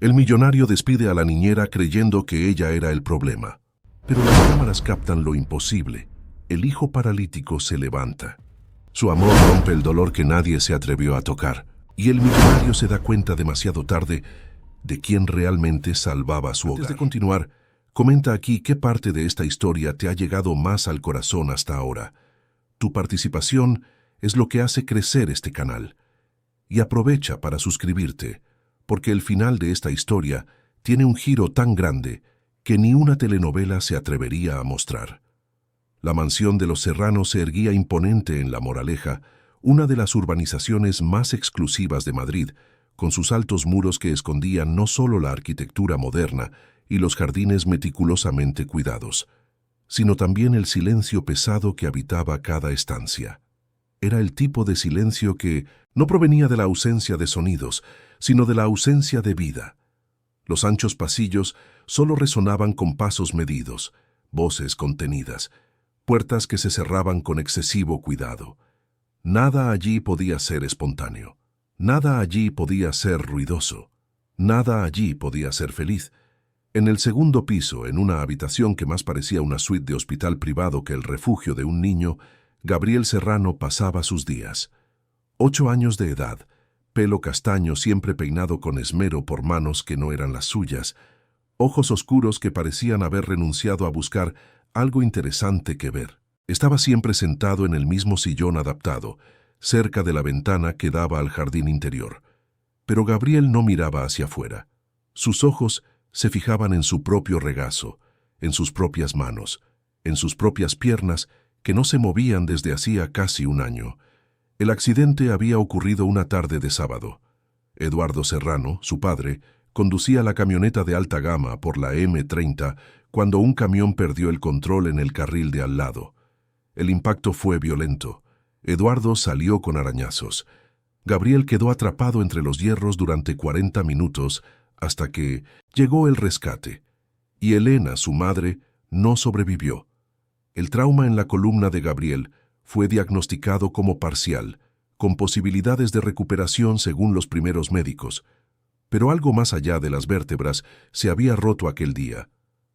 El millonario despide a la niñera creyendo que ella era el problema. Pero las cámaras captan lo imposible. El hijo paralítico se levanta. Su amor rompe el dolor que nadie se atrevió a tocar. Y el millonario se da cuenta demasiado tarde de quién realmente salvaba su hogar. Antes de continuar, comenta aquí qué parte de esta historia te ha llegado más al corazón hasta ahora. Tu participación es lo que hace crecer este canal. Y aprovecha para suscribirte, porque el final de esta historia tiene un giro tan grande que ni una telenovela se atrevería a mostrar. La mansión de los Serrano se erguía imponente en La Moraleja, una de las urbanizaciones más exclusivas de Madrid, con sus altos muros que escondían no solo la arquitectura moderna y los jardines meticulosamente cuidados, sino también el silencio pesado que habitaba cada estancia. Era el tipo de silencio que no provenía de la ausencia de sonidos, sino de la ausencia de vida. Los anchos pasillos solo resonaban con pasos medidos, voces contenidas, puertas que se cerraban con excesivo cuidado. Nada allí podía ser espontáneo, nada allí podía ser ruidoso, nada allí podía ser feliz. En el segundo piso, en una habitación que más parecía una suite de hospital privado que el refugio de un niño, Gabriel Serrano pasaba sus días. 8 años de edad, pelo castaño siempre peinado con esmero por manos que no eran las suyas, ojos oscuros que parecían haber renunciado a buscar algo interesante que ver. Estaba siempre sentado en el mismo sillón adaptado, cerca de la ventana que daba al jardín interior. Pero Gabriel no miraba hacia afuera. Sus ojos se fijaban en su propio regazo, en sus propias manos, en sus propias piernas que no se movían desde hacía casi un año. El accidente había ocurrido una tarde de sábado. Eduardo Serrano, su padre, conducía la camioneta de alta gama por la M30 cuando un camión perdió el control en el carril de al lado. El impacto fue violento. Eduardo salió con arañazos. Gabriel quedó atrapado entre los hierros durante 40 minutos hasta que llegó el rescate. Y Elena, su madre, no sobrevivió. El trauma en la columna de Gabriel fue diagnosticado como parcial, con posibilidades de recuperación según los primeros médicos. Pero algo más allá de las vértebras se había roto aquel día,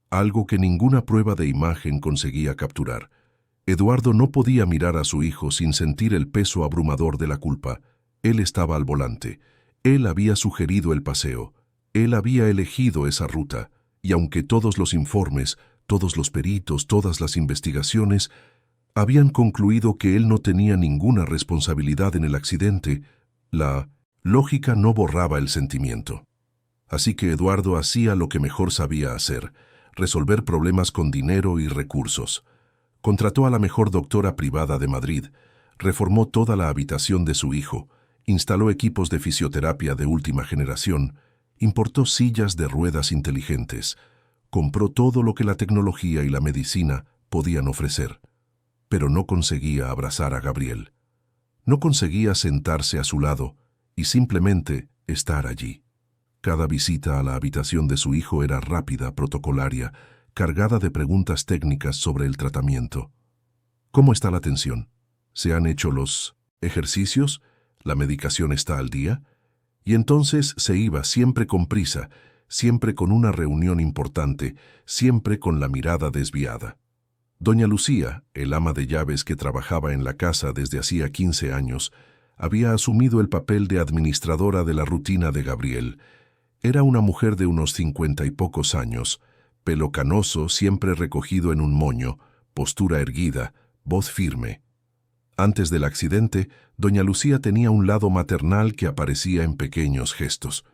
algo que ninguna prueba de imagen conseguía capturar. Eduardo no podía mirar a su hijo sin sentir el peso abrumador de la culpa. Él estaba al volante. Él había sugerido el paseo. Él había elegido esa ruta. Y aunque todos los informes, todos los peritos, todas las investigaciones habían concluido que él no tenía ninguna responsabilidad en el accidente, la lógica no borraba el sentimiento. Así que Eduardo hacía lo que mejor sabía hacer: resolver problemas con dinero y recursos. Contrató a la mejor doctora privada de Madrid, reformó toda la habitación de su hijo, instaló equipos de fisioterapia de última generación, importó sillas de ruedas inteligentes, compró todo lo que la tecnología y la medicina podían ofrecer. Pero no conseguía abrazar a Gabriel. No conseguía sentarse a su lado y simplemente estar allí. Cada visita a la habitación de su hijo era rápida, protocolaria, cargada de preguntas técnicas sobre el tratamiento. ¿Cómo está la tensión? ¿Se han hecho los ejercicios? ¿La medicación está al día? Y entonces se iba siempre con prisa, siempre con una reunión importante, siempre con la mirada desviada. Doña Lucía, el ama de llaves que trabajaba en la casa desde hacía 15 años, había asumido el papel de administradora de la rutina de Gabriel. Era una mujer de unos 50 y pocos años, pelo canoso, siempre recogido en un moño, postura erguida, voz firme. Antes del accidente, doña Lucía tenía un lado maternal que aparecía en pequeños gestos.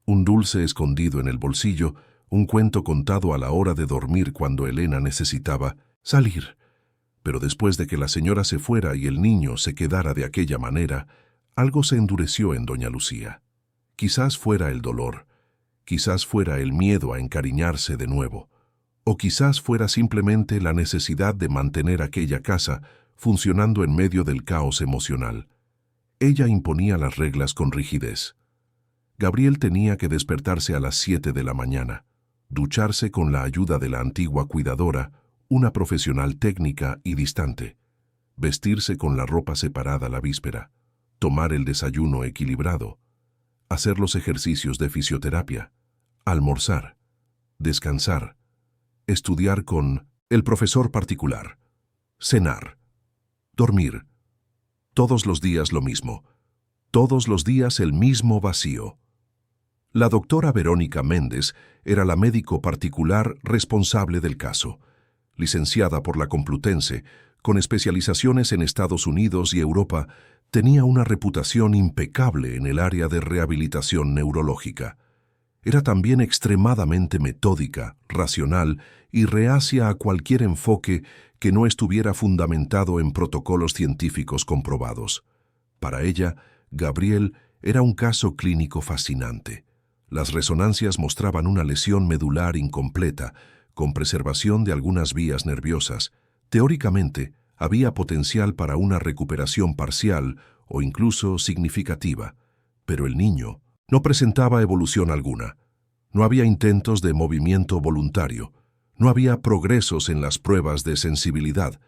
Un dulce escondido en el bolsillo, un cuento contado a la hora de dormir cuando Elena necesitaba salir. Pero después de que la señora se fuera y el niño se quedara de aquella manera, algo se endureció en doña Lucía. Quizás fuera el dolor, quizás fuera el miedo a encariñarse de nuevo, o quizás fuera simplemente la necesidad de mantener aquella casa funcionando en medio del caos emocional. Ella imponía las reglas con rigidez. Gabriel tenía que despertarse a las 7 de la mañana, ducharse con la ayuda de la antigua cuidadora, una profesional técnica y distante, vestirse con la ropa separada la víspera, tomar el desayuno equilibrado, hacer los ejercicios de fisioterapia, almorzar, descansar, estudiar con el profesor particular, cenar, dormir. Todos los días lo mismo, todos los días el mismo vacío. La doctora Verónica Méndez era la médico particular responsable del caso, licenciada por la Complutense, con especializaciones en Estados Unidos y Europa, tenía una reputación impecable en el área de rehabilitación neurológica. Era también extremadamente metódica, racional y reacia a cualquier enfoque que no estuviera fundamentado en protocolos científicos comprobados. Para ella, Gabriel era un caso clínico fascinante. Las resonancias mostraban una lesión medular incompleta, con preservación de algunas vías nerviosas. Teóricamente, había potencial para una recuperación parcial o incluso significativa, pero el niño no presentaba evolución alguna. No había intentos de movimiento voluntario, no había progresos en las pruebas de sensibilidad.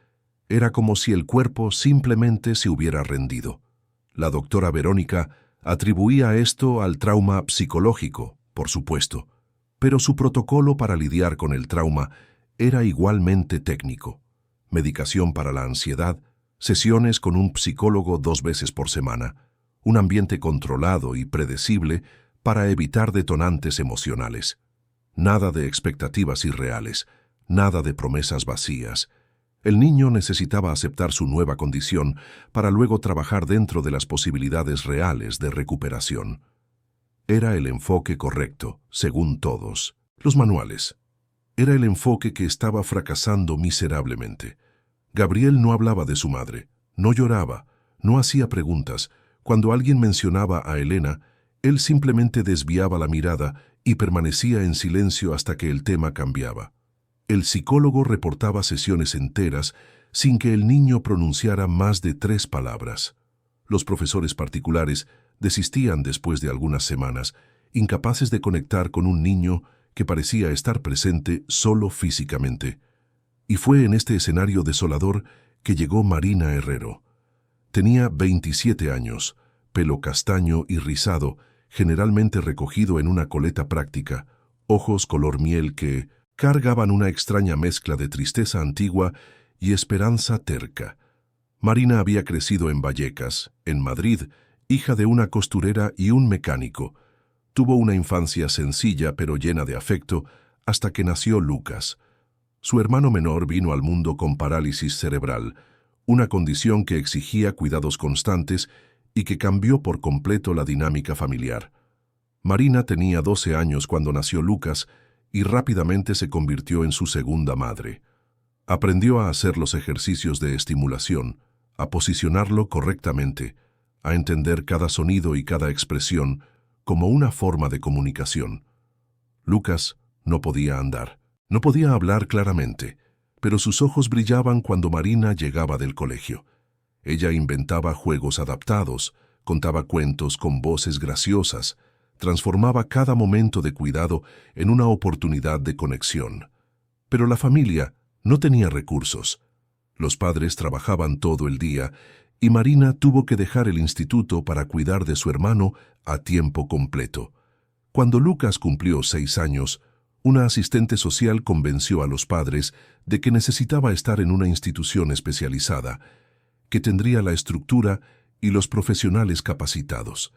Era como si el cuerpo simplemente se hubiera rendido. La doctora Verónica atribuía esto al trauma psicológico, por supuesto, pero su protocolo para lidiar con el trauma era igualmente técnico. Medicación para la ansiedad, sesiones con un psicólogo 2 veces por semana, un ambiente controlado y predecible para evitar detonantes emocionales. Nada de expectativas irreales, nada de promesas vacías. El niño necesitaba aceptar su nueva condición para luego trabajar dentro de las posibilidades reales de recuperación. Era el enfoque correcto, según todos los manuales. Era el enfoque que estaba fracasando miserablemente. Gabriel no hablaba de su madre, no lloraba, no hacía preguntas. Cuando alguien mencionaba a Elena, él simplemente desviaba la mirada y permanecía en silencio hasta que el tema cambiaba. El psicólogo reportaba sesiones enteras sin que el niño pronunciara más de 3 palabras. Los profesores particulares desistían después de algunas semanas, incapaces de conectar con un niño que parecía estar presente solo físicamente. Y fue en este escenario desolador que llegó Marina Herrero. Tenía 27 años, pelo castaño y rizado, generalmente recogido en una coleta práctica, ojos color miel que cargaban una extraña mezcla de tristeza antigua y esperanza terca. Marina había crecido en Vallecas, en Madrid, hija de una costurera y un mecánico. Tuvo una infancia sencilla pero llena de afecto hasta que nació Lucas. Su hermano menor vino al mundo con parálisis cerebral, una condición que exigía cuidados constantes y que cambió por completo la dinámica familiar. Marina tenía 12 años cuando nació Lucas y rápidamente se convirtió en su segunda madre. Aprendió a hacer los ejercicios de estimulación, a posicionarlo correctamente, a entender cada sonido y cada expresión como una forma de comunicación. Lucas no podía andar, no podía hablar claramente, pero sus ojos brillaban cuando Marina llegaba del colegio. Ella inventaba juegos adaptados, contaba cuentos con voces graciosas, transformaba cada momento de cuidado en una oportunidad de conexión. Pero la familia no tenía recursos. Los padres trabajaban todo el día y Marina tuvo que dejar el instituto para cuidar de su hermano a tiempo completo. Cuando Lucas cumplió 6 años, una asistente social convenció a los padres de que necesitaba estar en una institución especializada, que tendría la estructura y los profesionales capacitados.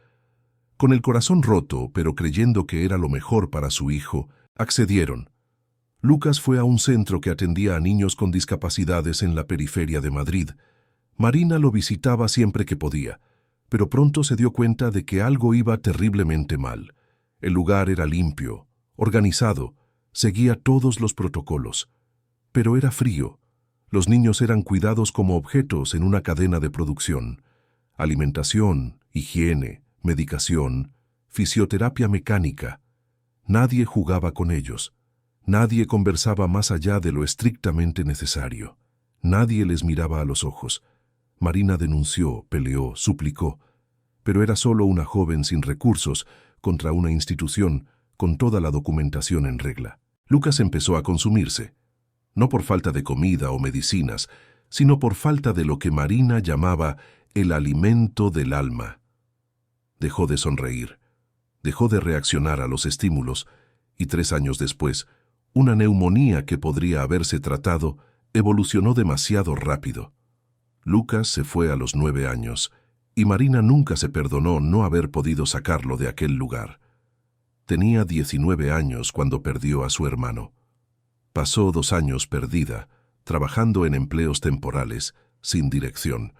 Con el corazón roto, pero creyendo que era lo mejor para su hijo, accedieron. Lucas fue a un centro que atendía a niños con discapacidades en la periferia de Madrid. Marina lo visitaba siempre que podía, pero pronto se dio cuenta de que algo iba terriblemente mal. El lugar era limpio, organizado, seguía todos los protocolos, pero era frío. Los niños eran cuidados como objetos en una cadena de producción. Alimentación, higiene, medicación, fisioterapia mecánica. Nadie jugaba con ellos. Nadie conversaba más allá de lo estrictamente necesario. Nadie les miraba a los ojos. Marina denunció, peleó, suplicó, pero era solo una joven sin recursos contra una institución con toda la documentación en regla. Lucas empezó a consumirse, no por falta de comida o medicinas, sino por falta de lo que Marina llamaba el alimento del alma. Dejó de sonreír, dejó de reaccionar a los estímulos y 3 años después, una neumonía que podría haberse tratado evolucionó demasiado rápido. Lucas se fue a los 9 años, y Marina nunca se perdonó no haber podido sacarlo de aquel lugar. Tenía 19 años cuando perdió a su hermano. Pasó 2 años perdida, trabajando en empleos temporales, sin dirección,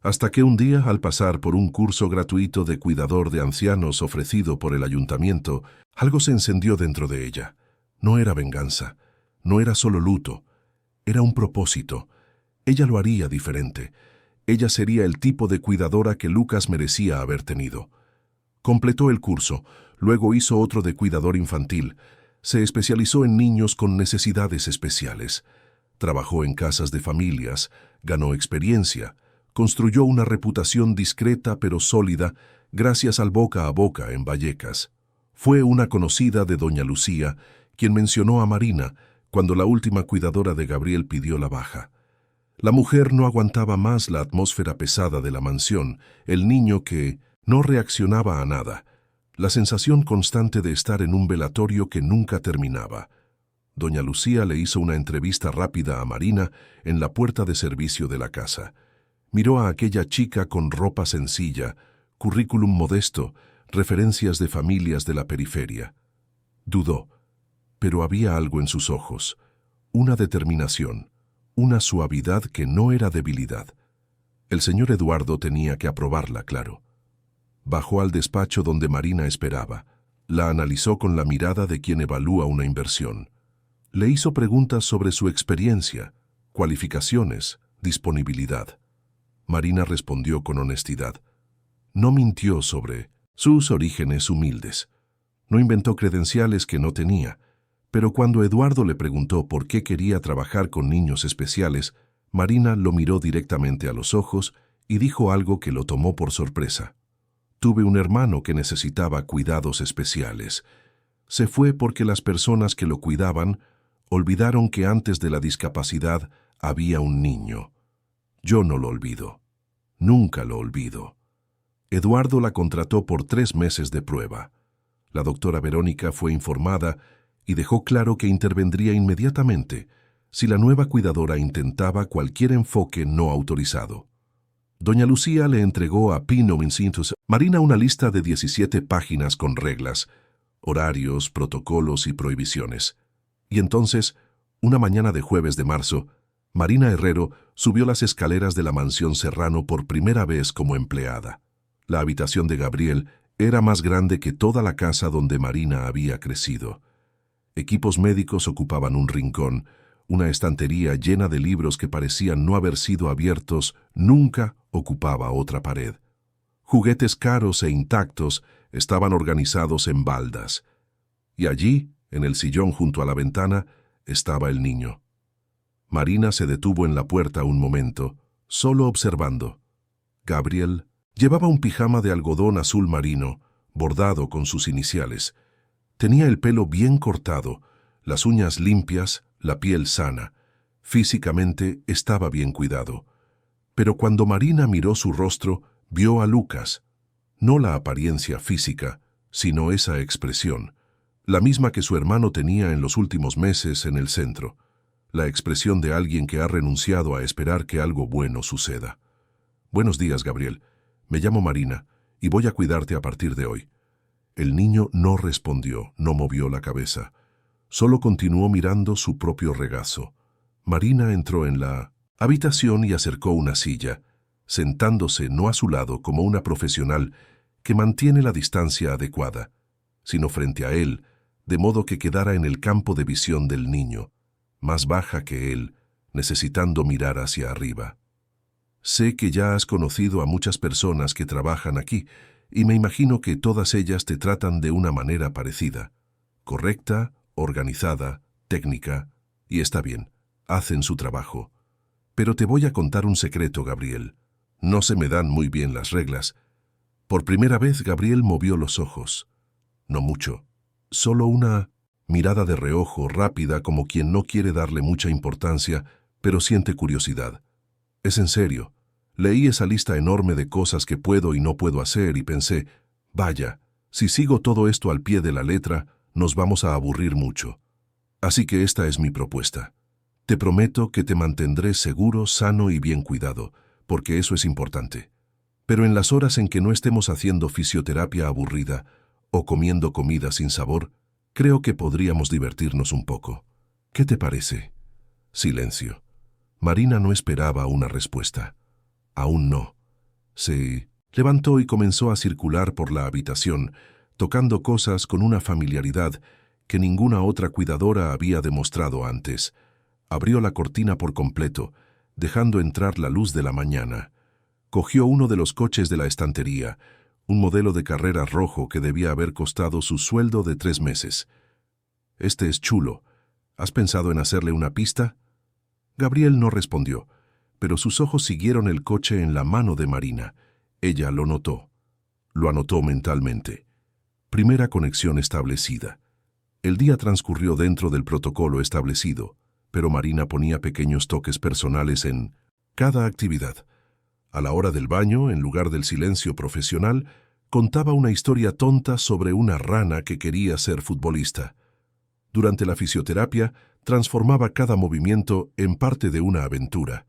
hasta que un día, al pasar por un curso gratuito de cuidador de ancianos ofrecido por el ayuntamiento, algo se encendió dentro de ella. No era venganza, no era solo luto, era un propósito. Ella lo haría diferente. Ella sería el tipo de cuidadora que Lucas merecía haber tenido. Completó el curso, luego hizo otro de cuidador infantil. Se especializó en niños con necesidades especiales. Trabajó en casas de familias, ganó experiencia, construyó una reputación discreta pero sólida gracias al boca a boca en Vallecas. Fue una conocida de doña Lucía, quien mencionó a Marina cuando la última cuidadora de Gabriel pidió la baja. La mujer no aguantaba más la atmósfera pesada de la mansión, el niño que no reaccionaba a nada, la sensación constante de estar en un velatorio que nunca terminaba. Doña Lucía le hizo una entrevista rápida a Marina en la puerta de servicio de la casa. Miró a aquella chica con ropa sencilla, currículum modesto, referencias de familias de la periferia. Dudó, pero había algo en sus ojos, una determinación, una suavidad que no era debilidad. El señor Eduardo tenía que aprobarla, claro. Bajó al despacho donde Marina esperaba. La analizó con la mirada de quien evalúa una inversión. Le hizo preguntas sobre su experiencia, cualificaciones, disponibilidad. Marina respondió con honestidad. No mintió sobre sus orígenes humildes. No inventó credenciales que no tenía. Pero cuando Eduardo le preguntó por qué quería trabajar con niños especiales, Marina lo miró directamente a los ojos y dijo algo que lo tomó por sorpresa. Tuve un hermano que necesitaba cuidados especiales. Se fue porque las personas que lo cuidaban olvidaron que antes de la discapacidad había un niño. Yo no lo olvido. Nunca lo olvido. Eduardo la contrató por 3 meses de prueba. La doctora Verónica fue informada y dejó claro que intervendría inmediatamente si la nueva cuidadora intentaba cualquier enfoque no autorizado. Doña Lucía le entregó a Pino Vincintus Marina una lista de 17 páginas con reglas, horarios, protocolos y prohibiciones. Y entonces, una mañana de jueves de marzo, Marina Herrero subió las escaleras de la mansión Serrano por primera vez como empleada. La habitación de Gabriel era más grande que toda la casa donde Marina había crecido. Equipos médicos ocupaban un rincón, una estantería llena de libros que parecían no haber sido abiertos nunca ocupaba otra pared. Juguetes caros e intactos estaban organizados en baldas. Y allí, en el sillón junto a la ventana, estaba el niño. Marina se detuvo en la puerta un momento, solo observando. Gabriel llevaba un pijama de algodón azul marino, bordado con sus iniciales. Tenía el pelo bien cortado, las uñas limpias, la piel sana. Físicamente estaba bien cuidado. Pero cuando Marina miró su rostro, vio a Lucas. No la apariencia física, sino esa expresión, la misma que su hermano tenía en los últimos meses en el centro. La expresión de alguien que ha renunciado a esperar que algo bueno suceda. Buenos días, Gabriel. Me llamo Marina y voy a cuidarte a partir de hoy. El niño no respondió, no movió la cabeza. Solo continuó mirando su propio regazo. Marina entró en la habitación y acercó una silla, sentándose no a su lado como una profesional que mantiene la distancia adecuada, sino frente a él, de modo que quedara en el campo de visión del niño, más baja que él, necesitando mirar hacia arriba. Sé que ya has conocido a muchas personas que trabajan aquí, y me imagino que todas ellas te tratan de una manera parecida. Correcta, organizada, técnica, y está bien, hacen su trabajo. Pero te voy a contar un secreto, Gabriel. No se me dan muy bien las reglas. Por primera vez Gabriel movió los ojos. No mucho, solo una mirada de reojo rápida como quien no quiere darle mucha importancia, pero siente curiosidad. Es en serio. Leí esa lista enorme de cosas que puedo y no puedo hacer y pensé, vaya, si sigo todo esto al pie de la letra, nos vamos a aburrir mucho. Así que esta es mi propuesta. Te prometo que te mantendré seguro, sano y bien cuidado, porque eso es importante. Pero en las horas en que no estemos haciendo fisioterapia aburrida o comiendo comida sin sabor, creo que podríamos divertirnos un poco. ¿Qué te parece? Silencio. Marina no esperaba una respuesta. Aún no. Se levantó y comenzó a circular por la habitación, tocando cosas con una familiaridad que ninguna otra cuidadora había demostrado antes. Abrió la cortina por completo, dejando entrar la luz de la mañana. Cogió uno de los coches de la estantería, un modelo de carreras rojo que debía haber costado su sueldo de 3 meses. «Este es chulo. ¿Has pensado en hacerle una pista?» Gabriel no respondió, pero sus ojos siguieron el coche en la mano de Marina. Ella lo notó. Lo anotó mentalmente. Primera conexión establecida. El día transcurrió dentro del protocolo establecido, pero Marina ponía pequeños toques personales en cada actividad. A la hora del baño, en lugar del silencio profesional, contaba una historia tonta sobre una rana que quería ser futbolista. Durante la fisioterapia, transformaba cada movimiento en parte de una aventura.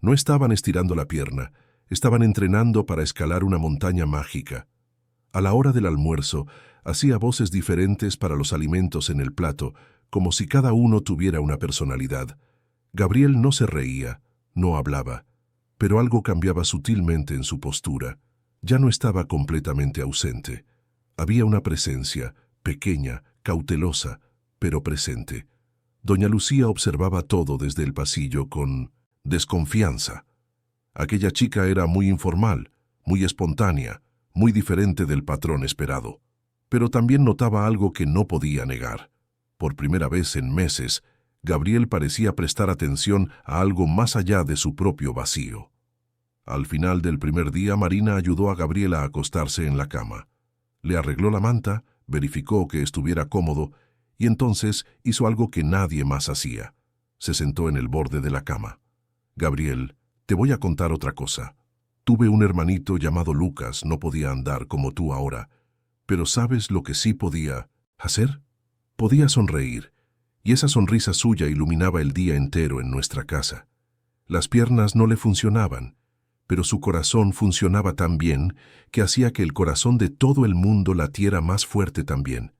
No estaban estirando la pierna, estaban entrenando para escalar una montaña mágica. A la hora del almuerzo, hacía voces diferentes para los alimentos en el plato, como si cada uno tuviera una personalidad. Gabriel no se reía, no hablaba, pero algo cambiaba sutilmente en su postura. Ya no estaba completamente ausente. Había una presencia, pequeña, cautelosa, pero presente. Doña Lucía observaba todo desde el pasillo con desconfianza. Aquella chica era muy informal, muy espontánea, muy diferente del patrón esperado. Pero también notaba algo que no podía negar. Por primera vez en meses, Gabriel parecía prestar atención a algo más allá de su propio vacío. Al final del primer día, Marina ayudó a Gabriel a acostarse en la cama. Le arregló la manta, verificó que estuviera cómodo y entonces hizo algo que nadie más hacía. Se sentó en el borde de la cama. «Gabriel, te voy a contar otra cosa. Tuve un hermanito llamado Lucas, no podía andar como tú ahora. Pero ¿sabes lo que sí podía hacer? Podía sonreír, y esa sonrisa suya iluminaba el día entero en nuestra casa. Las piernas no le funcionaban, pero su corazón funcionaba tan bien que hacía que el corazón de todo el mundo latiera más fuerte también».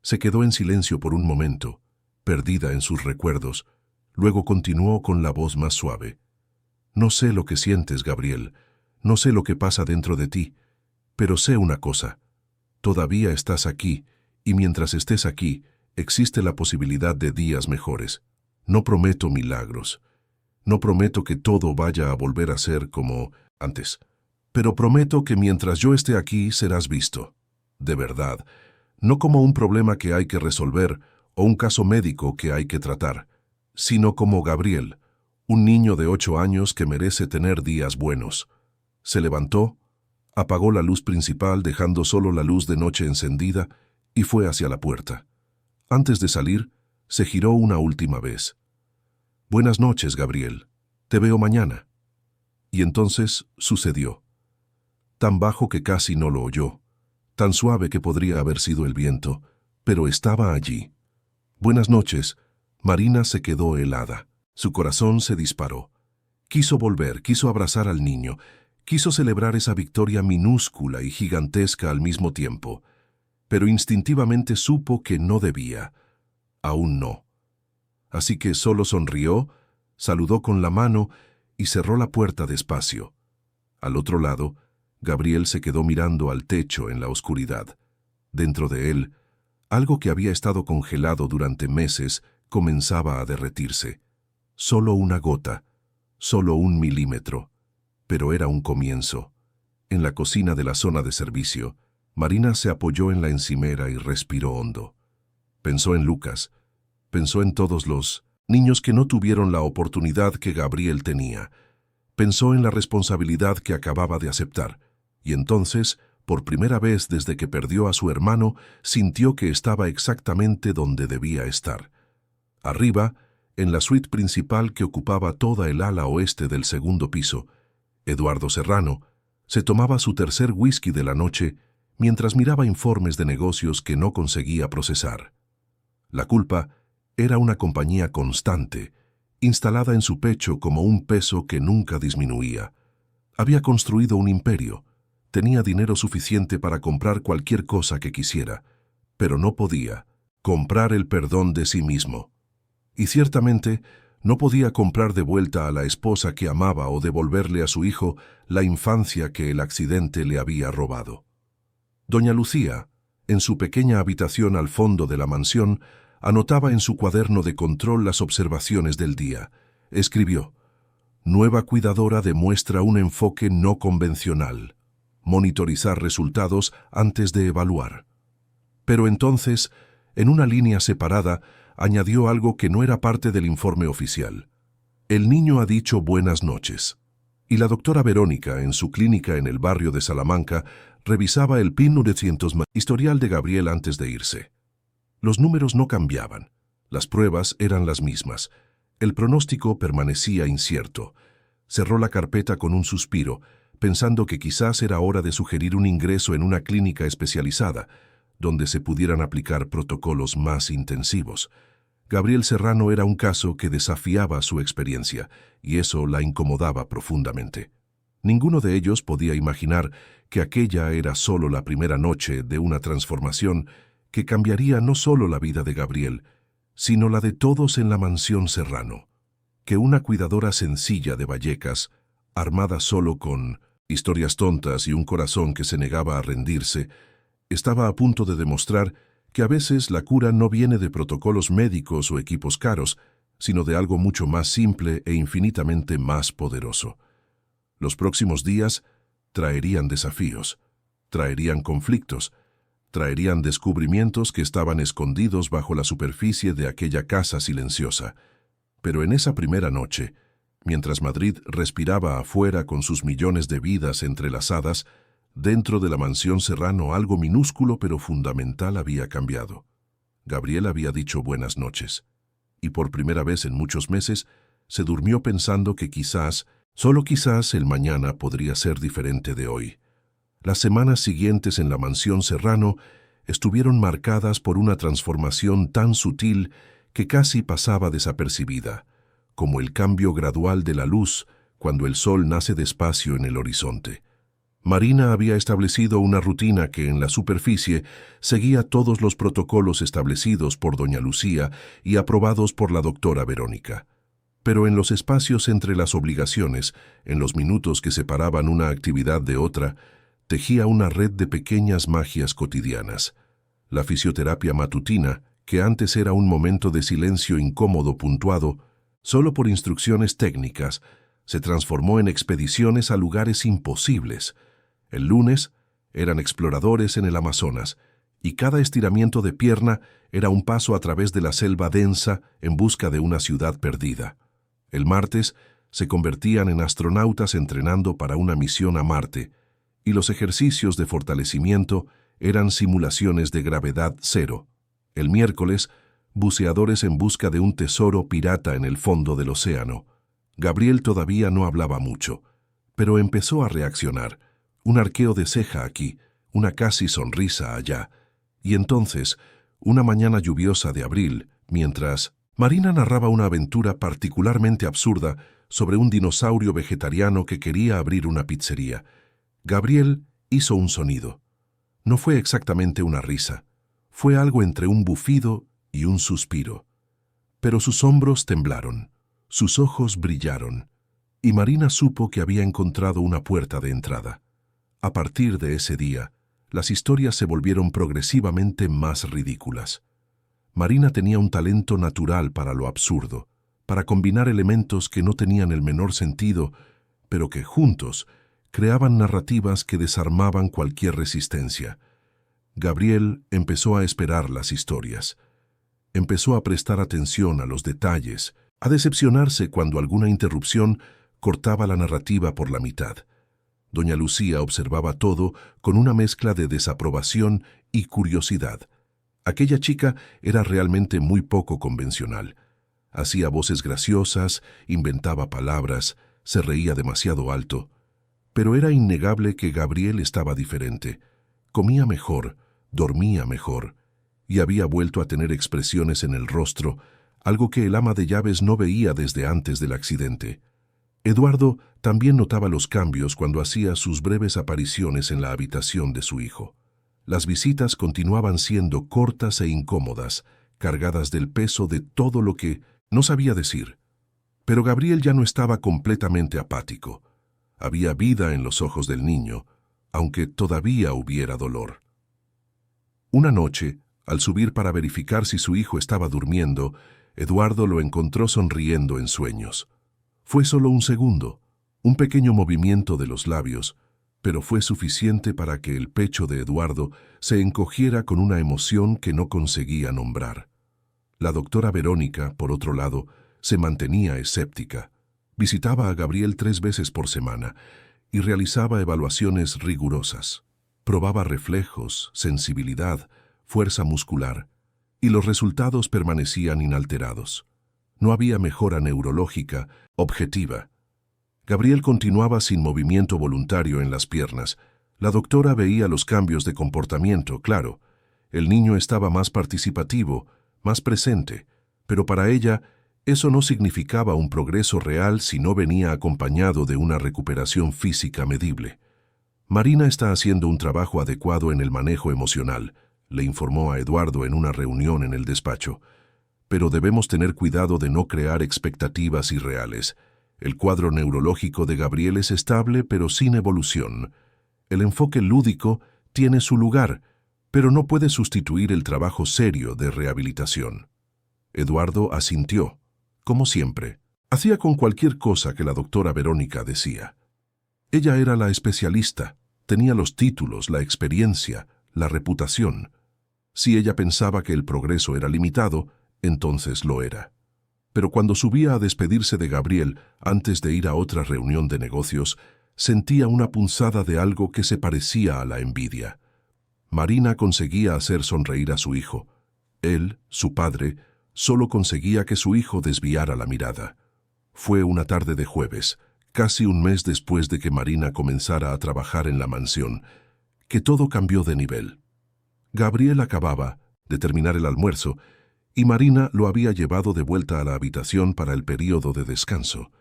Se quedó en silencio por un momento, perdida en sus recuerdos. Luego continuó con la voz más suave. «No sé lo que sientes, Gabriel. No sé lo que pasa dentro de ti. Pero sé una cosa. Todavía estás aquí, y mientras estés aquí, existe la posibilidad de días mejores. No prometo milagros. No prometo que todo vaya a volver a ser como antes. Pero prometo que mientras yo esté aquí, serás visto. De verdad. No como un problema que hay que resolver o un caso médico que hay que tratar, sino como Gabriel, un niño de 8 años que merece tener días buenos». Se levantó, apagó la luz principal dejando solo la luz de noche encendida y fue hacia la puerta. Antes de salir, se giró una última vez. «Buenas noches, Gabriel. Te veo mañana». Y entonces sucedió. Tan bajo que casi no lo oyó, tan suave que podría haber sido el viento, pero estaba allí. «Buenas noches». Marina se quedó helada. Su corazón se disparó. Quiso volver, quiso abrazar al niño, quiso celebrar esa victoria minúscula y gigantesca al mismo tiempo, pero instintivamente supo que no debía. Aún no. Así que solo sonrió, saludó con la mano y cerró la puerta despacio. Al otro lado, Gabriel se quedó mirando al techo en la oscuridad. Dentro de él, algo que había estado congelado durante meses comenzaba a derretirse. Solo una gota, solo 1 milímetro, pero era un comienzo. En la cocina de la zona de servicio, Marina se apoyó en la encimera y respiró hondo. Pensó en Lucas, pensó en todos los niños que no tuvieron la oportunidad que Gabriel tenía. Pensó en la responsabilidad que acababa de aceptar, y entonces, por primera vez desde que perdió a su hermano, sintió que estaba exactamente donde debía estar. Arriba, en la suite principal que ocupaba toda el ala oeste del segundo piso, Eduardo Serrano se tomaba su tercer whisky de la noche mientras miraba informes de negocios que no conseguía procesar. La culpa era una compañía constante, instalada en su pecho como un peso que nunca disminuía. Había construido un imperio, tenía dinero suficiente para comprar cualquier cosa que quisiera, pero no podía comprar el perdón de sí mismo. Y ciertamente no podía comprar de vuelta a la esposa que amaba o devolverle a su hijo la infancia que el accidente le había robado. Doña Lucía, en su pequeña habitación al fondo de la mansión, anotaba en su cuaderno de control las observaciones del día. Escribió: nueva cuidadora demuestra un enfoque no convencional. Monitorizar resultados antes de evaluar. Pero entonces, en una línea separada, añadió algo que no era parte del informe oficial. El niño ha dicho buenas noches. Y la doctora Verónica, en su clínica en el barrio de Salamanca, revisaba el PIN 900 historial de Gabriel antes de irse. Los números no cambiaban. Las pruebas eran las mismas. El pronóstico permanecía incierto. Cerró la carpeta con un suspiro, pensando que quizás era hora de sugerir un ingreso en una clínica especializada, donde se pudieran aplicar protocolos más intensivos. Gabriel Serrano era un caso que desafiaba su experiencia, y eso la incomodaba profundamente. Ninguno de ellos podía imaginar que aquella era solo la primera noche de una transformación que cambiaría no solo la vida de Gabriel, sino la de todos en la mansión Serrano. Que una cuidadora sencilla de Vallecas, armada solo con historias tontas y un corazón que se negaba a rendirse, estaba a punto de demostrar que a veces la cura no viene de protocolos médicos o equipos caros, sino de algo mucho más simple e infinitamente más poderoso. Los próximos días traerían desafíos, traerían conflictos, traerían descubrimientos que estaban escondidos bajo la superficie de aquella casa silenciosa. Pero en esa primera noche, mientras Madrid respiraba afuera con sus millones de vidas entrelazadas, dentro de la mansión Serrano algo minúsculo pero fundamental había cambiado. Gabriel había dicho buenas noches, y por primera vez en muchos meses se durmió pensando que quizás, solo quizás, el mañana podría ser diferente de hoy. Las semanas siguientes en la mansión Serrano estuvieron marcadas por una transformación tan sutil que casi pasaba desapercibida, como el cambio gradual de la luz cuando el sol nace despacio en el horizonte. Marina había establecido una rutina que en la superficie seguía todos los protocolos establecidos por doña Lucía y aprobados por la doctora Verónica. Pero en los espacios entre las obligaciones, en los minutos que separaban una actividad de otra, tejía una red de pequeñas magias cotidianas. La fisioterapia matutina, que antes era un momento de silencio incómodo puntuado, solo por instrucciones técnicas, se transformó en expediciones a lugares imposibles. El lunes eran exploradores en el Amazonas, y cada estiramiento de pierna era un paso a través de la selva densa en busca de una ciudad perdida. El martes se convertían en astronautas entrenando para una misión a Marte, y los ejercicios de fortalecimiento eran simulaciones de gravedad cero. El miércoles, buceadores en busca de un tesoro pirata en el fondo del océano. Gabriel todavía no hablaba mucho, pero empezó a reaccionar. Un arqueo de ceja aquí, una casi sonrisa allá. Y entonces, una mañana lluviosa de abril, mientras Marina narraba una aventura particularmente absurda sobre un dinosaurio vegetariano que quería abrir una pizzería, Gabriel hizo un sonido. No fue exactamente una risa, fue algo entre un bufido y un suspiro. Pero sus hombros temblaron, sus ojos brillaron, y Marina supo que había encontrado una puerta de entrada. A partir de ese día, las historias se volvieron progresivamente más ridículas. Marina tenía un talento natural para lo absurdo, para combinar elementos que no tenían el menor sentido, pero que juntos creaban narrativas que desarmaban cualquier resistencia. Gabriel empezó a esperar las historias. Empezó a prestar atención a los detalles, a decepcionarse cuando alguna interrupción cortaba la narrativa por la mitad. Doña Lucía observaba todo con una mezcla de desaprobación y curiosidad. Aquella chica era realmente muy poco convencional. Hacía voces graciosas, inventaba palabras, se reía demasiado alto. Pero era innegable que Gabriel estaba diferente. Comía mejor, dormía mejor, y había vuelto a tener expresiones en el rostro, algo que el ama de llaves no veía desde antes del accidente. Eduardo también notaba los cambios cuando hacía sus breves apariciones en la habitación de su hijo. Las visitas continuaban siendo cortas e incómodas, cargadas del peso de todo lo que no sabía decir. Pero Gabriel ya no estaba completamente apático. Había vida en los ojos del niño, aunque todavía hubiera dolor. Una noche, al subir para verificar si su hijo estaba durmiendo, Eduardo lo encontró sonriendo en sueños. Fue solo un segundo, un pequeño movimiento de los labios, pero fue suficiente para que el pecho de Eduardo se encogiera con una emoción que no conseguía nombrar. La doctora Verónica, por otro lado, se mantenía escéptica. Visitaba a Gabriel 3 veces por semana y realizaba evaluaciones rigurosas. Probaba reflejos, sensibilidad, fuerza muscular, y los resultados permanecían inalterados. No había mejora neurológica objetiva. Gabriel continuaba sin movimiento voluntario en las piernas. La doctora veía los cambios de comportamiento, claro. El niño estaba más participativo, más presente, pero para ella eso no significaba un progreso real si no venía acompañado de una recuperación física medible. Marina está haciendo un trabajo adecuado en el manejo emocional, le informó a Eduardo en una reunión en el despacho. Pero debemos tener cuidado de no crear expectativas irreales. El cuadro neurológico de Gabriel es estable pero sin evolución. El enfoque lúdico tiene su lugar, pero no puede sustituir el trabajo serio de rehabilitación. Eduardo asintió, como siempre. Hacía con cualquier cosa que la doctora Verónica decía. Ella era la especialista, tenía los títulos, la experiencia, la reputación. Si ella pensaba que el progreso era limitado, entonces lo era. Pero cuando subía a despedirse de Gabriel antes de ir a otra reunión de negocios, sentía una punzada de algo que se parecía a la envidia. Marina conseguía hacer sonreír a su hijo. Él, su padre, solo conseguía que su hijo desviara la mirada. Fue una tarde de jueves, casi un mes después de que Marina comenzara a trabajar en la mansión, que todo cambió de nivel. Gabriel acababa de terminar el almuerzo y Marina lo había llevado de vuelta a la habitación para el período de descanso.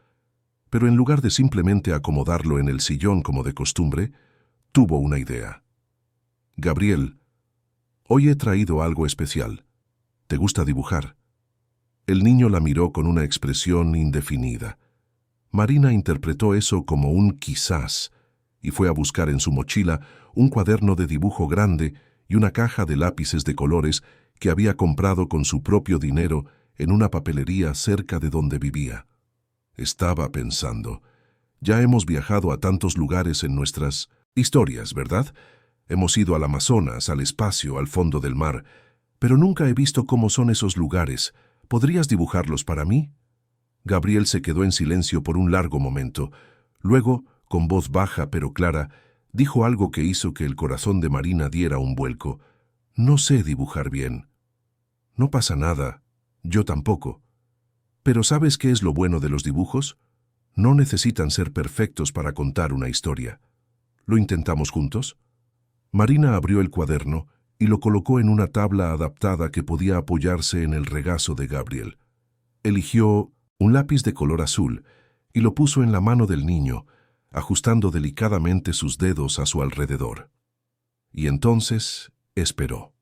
Pero en lugar de simplemente acomodarlo en el sillón como de costumbre, tuvo una idea. «Gabriel, hoy he traído algo especial. ¿Te gusta dibujar?» El niño la miró con una expresión indefinida. Marina interpretó eso como un quizás y fue a buscar en su mochila un cuaderno de dibujo grande y una caja de lápices de colores que había comprado con su propio dinero en una papelería cerca de donde vivía. Estaba pensando, ya hemos viajado a tantos lugares en nuestras historias, ¿verdad? Hemos ido al Amazonas, al espacio, al fondo del mar, pero nunca he visto cómo son esos lugares. ¿Podrías dibujarlos para mí? Gabriel se quedó en silencio por un largo momento. Luego, con voz baja pero clara, dijo algo que hizo que el corazón de Marina diera un vuelco. «No sé dibujar bien». «No pasa nada, yo tampoco. Pero ¿sabes qué es lo bueno de los dibujos? No necesitan ser perfectos para contar una historia. ¿Lo intentamos juntos?» Marina abrió el cuaderno y lo colocó en una tabla adaptada que podía apoyarse en el regazo de Gabriel. Eligió un lápiz de color azul y lo puso en la mano del niño, ajustando delicadamente sus dedos a su alrededor. Y entonces esperó.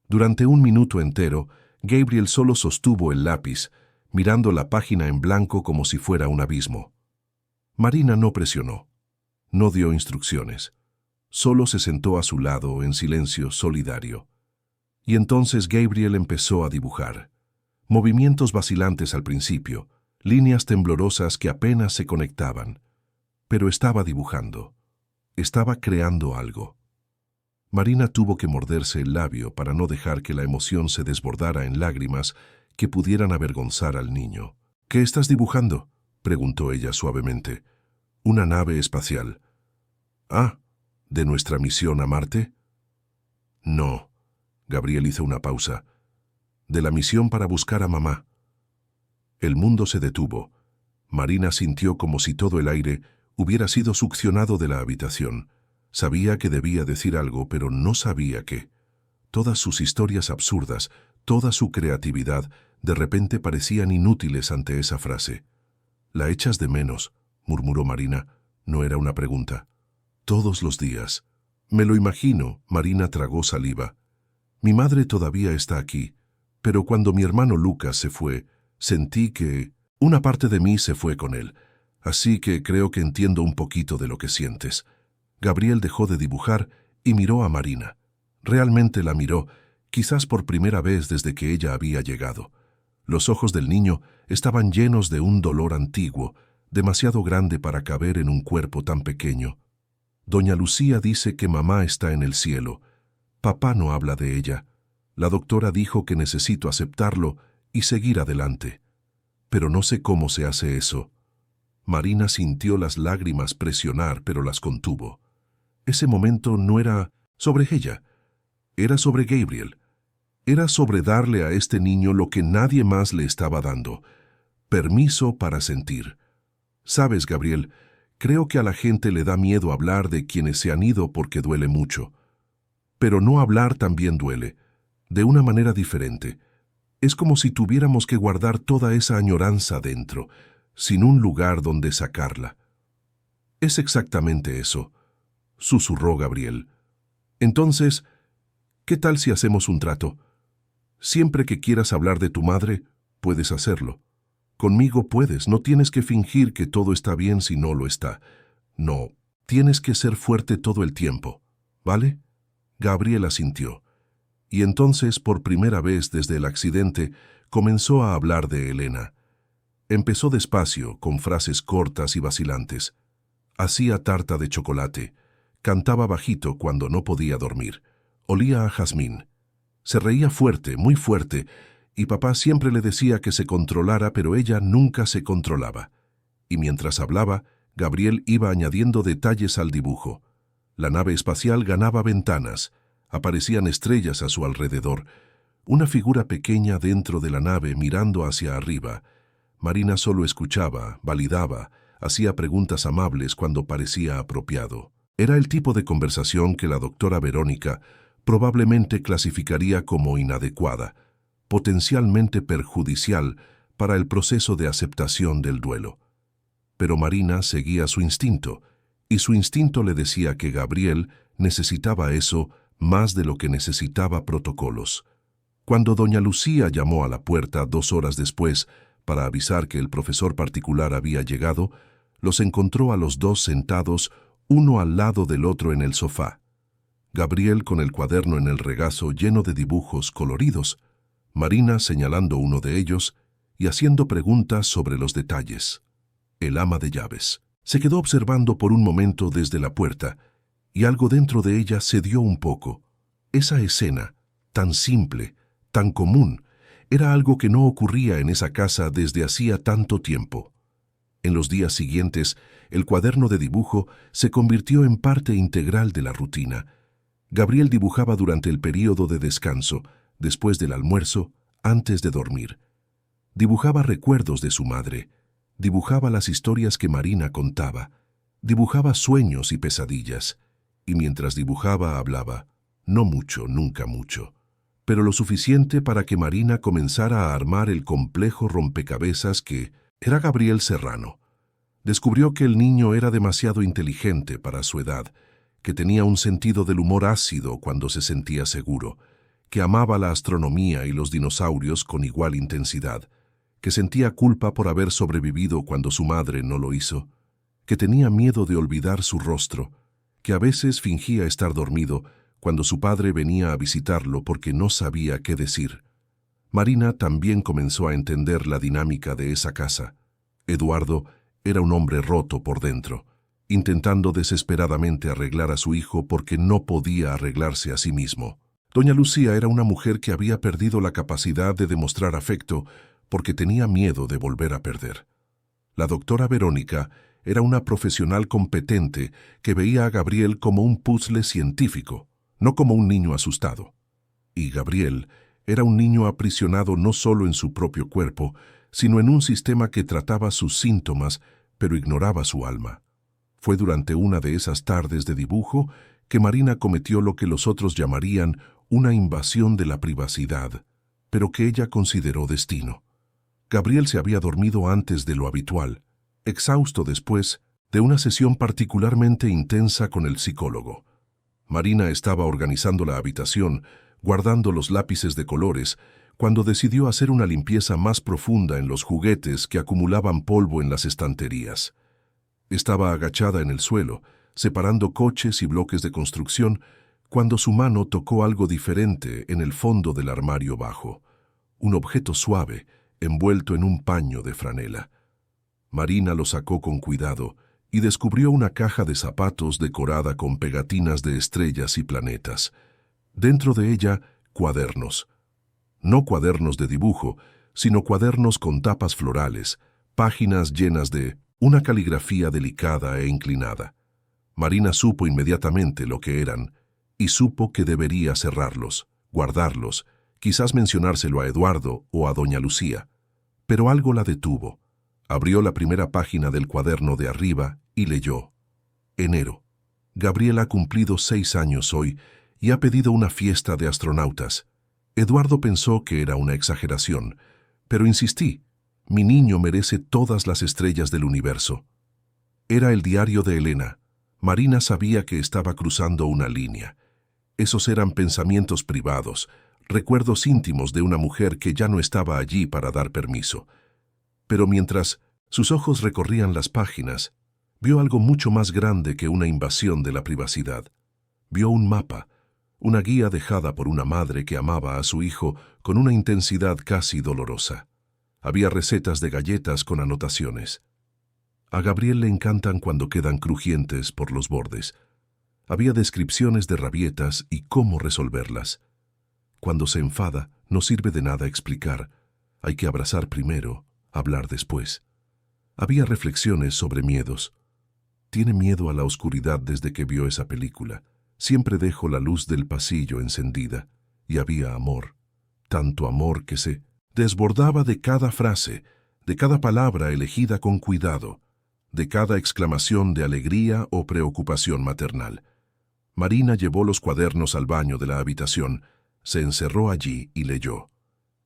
Durante un minuto entero, Gabriel solo sostuvo el lápiz, mirando la página en blanco como si fuera un abismo. Marina no presionó, no dio instrucciones, solo se sentó a su lado en silencio solidario. Y entonces Gabriel empezó a dibujar. Movimientos vacilantes al principio, líneas temblorosas que apenas se conectaban. Pero estaba dibujando, estaba creando algo. Marina tuvo que morderse el labio para no dejar que la emoción se desbordara en lágrimas que pudieran avergonzar al niño. «¿Qué estás dibujando?», preguntó ella suavemente. «Una nave espacial». «Ah, ¿de nuestra misión a Marte?» «No», Gabriel hizo una pausa. «De la misión para buscar a mamá». El mundo se detuvo. Marina sintió como si todo el aire hubiera sido succionado de la habitación. Sabía que debía decir algo, pero no sabía qué. Todas sus historias absurdas, toda su creatividad, de repente parecían inútiles ante esa frase. «¿La echas de menos?», murmuró Marina. No era una pregunta. «Todos los días». «Me lo imagino», Marina tragó saliva. «Mi madre todavía está aquí, pero cuando mi hermano Lucas se fue, sentí que una parte de mí se fue con él. Así que creo que entiendo un poquito de lo que sientes». Gabriel dejó de dibujar y miró a Marina. Realmente la miró, quizás por primera vez desde que ella había llegado. Los ojos del niño estaban llenos de un dolor antiguo, demasiado grande para caber en un cuerpo tan pequeño. «Doña Lucía dice que mamá está en el cielo. Papá no habla de ella. La doctora dijo que necesito aceptarlo y seguir adelante. Pero no sé cómo se hace eso». Marina sintió las lágrimas presionar, pero las contuvo. Ese momento no era sobre ella, era sobre Gabriel. Era sobre darle a este niño lo que nadie más le estaba dando: permiso para sentir. «Sabes, Gabriel, creo que a la gente le da miedo hablar de quienes se han ido porque duele mucho. Pero no hablar también duele, de una manera diferente. Es como si tuviéramos que guardar toda esa añoranza dentro, sin un lugar donde sacarla». «Es exactamente eso», susurró Gabriel. «Entonces, ¿qué tal si hacemos un trato? Siempre que quieras hablar de tu madre, puedes hacerlo. Conmigo puedes, no tienes que fingir que todo está bien si no lo está. No, tienes que ser fuerte todo el tiempo, ¿vale?» Gabriel asintió. Y entonces, por primera vez desde el accidente, comenzó a hablar de Elena. Empezó despacio, con frases cortas y vacilantes. Hacía tarta de chocolate. Cantaba bajito cuando no podía dormir. Olía a jazmín. Se reía fuerte, muy fuerte, y papá siempre le decía que se controlara, pero ella nunca se controlaba. Y mientras hablaba, Gabriel iba añadiendo detalles al dibujo. La nave espacial ganaba ventanas. Aparecían estrellas a su alrededor. Una figura pequeña dentro de la nave mirando hacia arriba. Marina solo escuchaba, validaba, hacía preguntas amables cuando parecía apropiado. Era el tipo de conversación que la doctora Verónica probablemente clasificaría como inadecuada, potencialmente perjudicial para el proceso de aceptación del duelo. Pero Marina seguía su instinto, y su instinto le decía que Gabriel necesitaba eso más de lo que necesitaba protocolos. Cuando doña Lucía llamó a la puerta 2 horas después para avisar que el profesor particular había llegado, los encontró a los dos sentados uno al lado del otro en el sofá. Gabriel con el cuaderno en el regazo lleno de dibujos coloridos, Marina señalando uno de ellos y haciendo preguntas sobre los detalles. El ama de llaves se quedó observando por un momento desde la puerta y algo dentro de ella cedió un poco. Esa escena, tan simple, tan común, era algo que no ocurría en esa casa desde hacía tanto tiempo. En los días siguientes, el cuaderno de dibujo se convirtió en parte integral de la rutina. Gabriel dibujaba durante el período de descanso, después del almuerzo, antes de dormir. Dibujaba recuerdos de su madre, dibujaba las historias que Marina contaba, dibujaba sueños y pesadillas, y mientras dibujaba hablaba, no mucho, nunca mucho, pero lo suficiente para que Marina comenzara a armar el complejo rompecabezas que era Gabriel Serrano. Descubrió que el niño era demasiado inteligente para su edad, que tenía un sentido del humor ácido cuando se sentía seguro, que amaba la astronomía y los dinosaurios con igual intensidad, que sentía culpa por haber sobrevivido cuando su madre no lo hizo, que tenía miedo de olvidar su rostro, que a veces fingía estar dormido cuando su padre venía a visitarlo porque no sabía qué decir. Marina también comenzó a entender la dinámica de esa casa. Eduardo era un hombre roto por dentro, intentando desesperadamente arreglar a su hijo porque no podía arreglarse a sí mismo. Doña Lucía era una mujer que había perdido la capacidad de demostrar afecto porque tenía miedo de volver a perder. La doctora Verónica era una profesional competente que veía a Gabriel como un puzzle científico, no como un niño asustado. Y Gabriel era un niño aprisionado no solo en su propio cuerpo, sino en un sistema que trataba sus síntomas, pero ignoraba su alma. Fue durante una de esas tardes de dibujo que Marina cometió lo que los otros llamarían una invasión de la privacidad, pero que ella consideró destino. Gabriel se había dormido antes de lo habitual, exhausto después de una sesión particularmente intensa con el psicólogo. Marina estaba organizando la habitación, guardando los lápices de colores, cuando decidió hacer una limpieza más profunda en los juguetes que acumulaban polvo en las estanterías. Estaba agachada en el suelo, separando coches y bloques de construcción, cuando su mano tocó algo diferente en el fondo del armario bajo. Un objeto suave, envuelto en un paño de franela. Marina lo sacó con cuidado y descubrió una caja de zapatos decorada con pegatinas de estrellas y planetas. Dentro de ella, cuadernos. No cuadernos de dibujo, sino cuadernos con tapas florales, páginas llenas de una caligrafía delicada e inclinada. Marina supo inmediatamente lo que eran, y supo que debería cerrarlos, guardarlos, quizás mencionárselo a Eduardo o a doña Lucía. Pero algo la detuvo. Abrió la primera página del cuaderno de arriba y leyó. Enero. Gabriel ha cumplido 6 años hoy y ha pedido una fiesta de astronautas. Eduardo pensó que era una exageración, pero insistí. Mi niño merece todas las estrellas del universo. Era el diario de Elena. Marina sabía que estaba cruzando una línea. Esos eran pensamientos privados, recuerdos íntimos de una mujer que ya no estaba allí para dar permiso. Pero mientras sus ojos recorrían las páginas, vio algo mucho más grande que una invasión de la privacidad. Vio un mapa, una guía dejada por una madre que amaba a su hijo con una intensidad casi dolorosa. Había recetas de galletas con anotaciones. A Gabriel le encantan cuando quedan crujientes por los bordes. Había descripciones de rabietas y cómo resolverlas. Cuando se enfada, no sirve de nada explicar. Hay que abrazar primero, hablar después. Había reflexiones sobre miedos. Tiene miedo a la oscuridad desde que vio esa película. Siempre dejo la luz del pasillo encendida. Y había amor. Tanto amor que se desbordaba de cada frase, de cada palabra elegida con cuidado, de cada exclamación de alegría o preocupación maternal. Marina llevó los cuadernos al baño de la habitación, se encerró allí y leyó.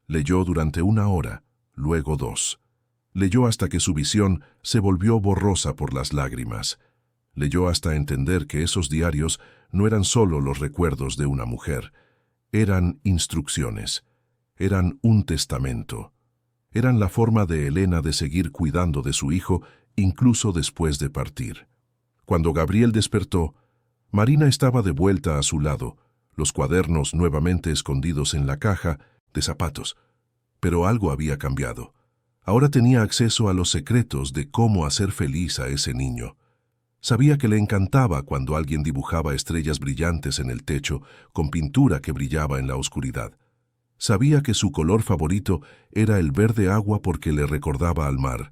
Leyó durante 1 hora, luego 2. Leyó hasta que su visión se volvió borrosa por las lágrimas. Leyó hasta entender que esos diarios no eran solo los recuerdos de una mujer, eran instrucciones, eran un testamento, eran la forma de Elena de seguir cuidando de su hijo incluso después de partir. Cuando Gabriel despertó, Marina estaba de vuelta a su lado, los cuadernos nuevamente escondidos en la caja de zapatos. Pero algo había cambiado. Ahora tenía acceso a los secretos de cómo hacer feliz a ese niño. Sabía que le encantaba cuando alguien dibujaba estrellas brillantes en el techo con pintura que brillaba en la oscuridad. Sabía que su color favorito era el verde agua porque le recordaba al mar.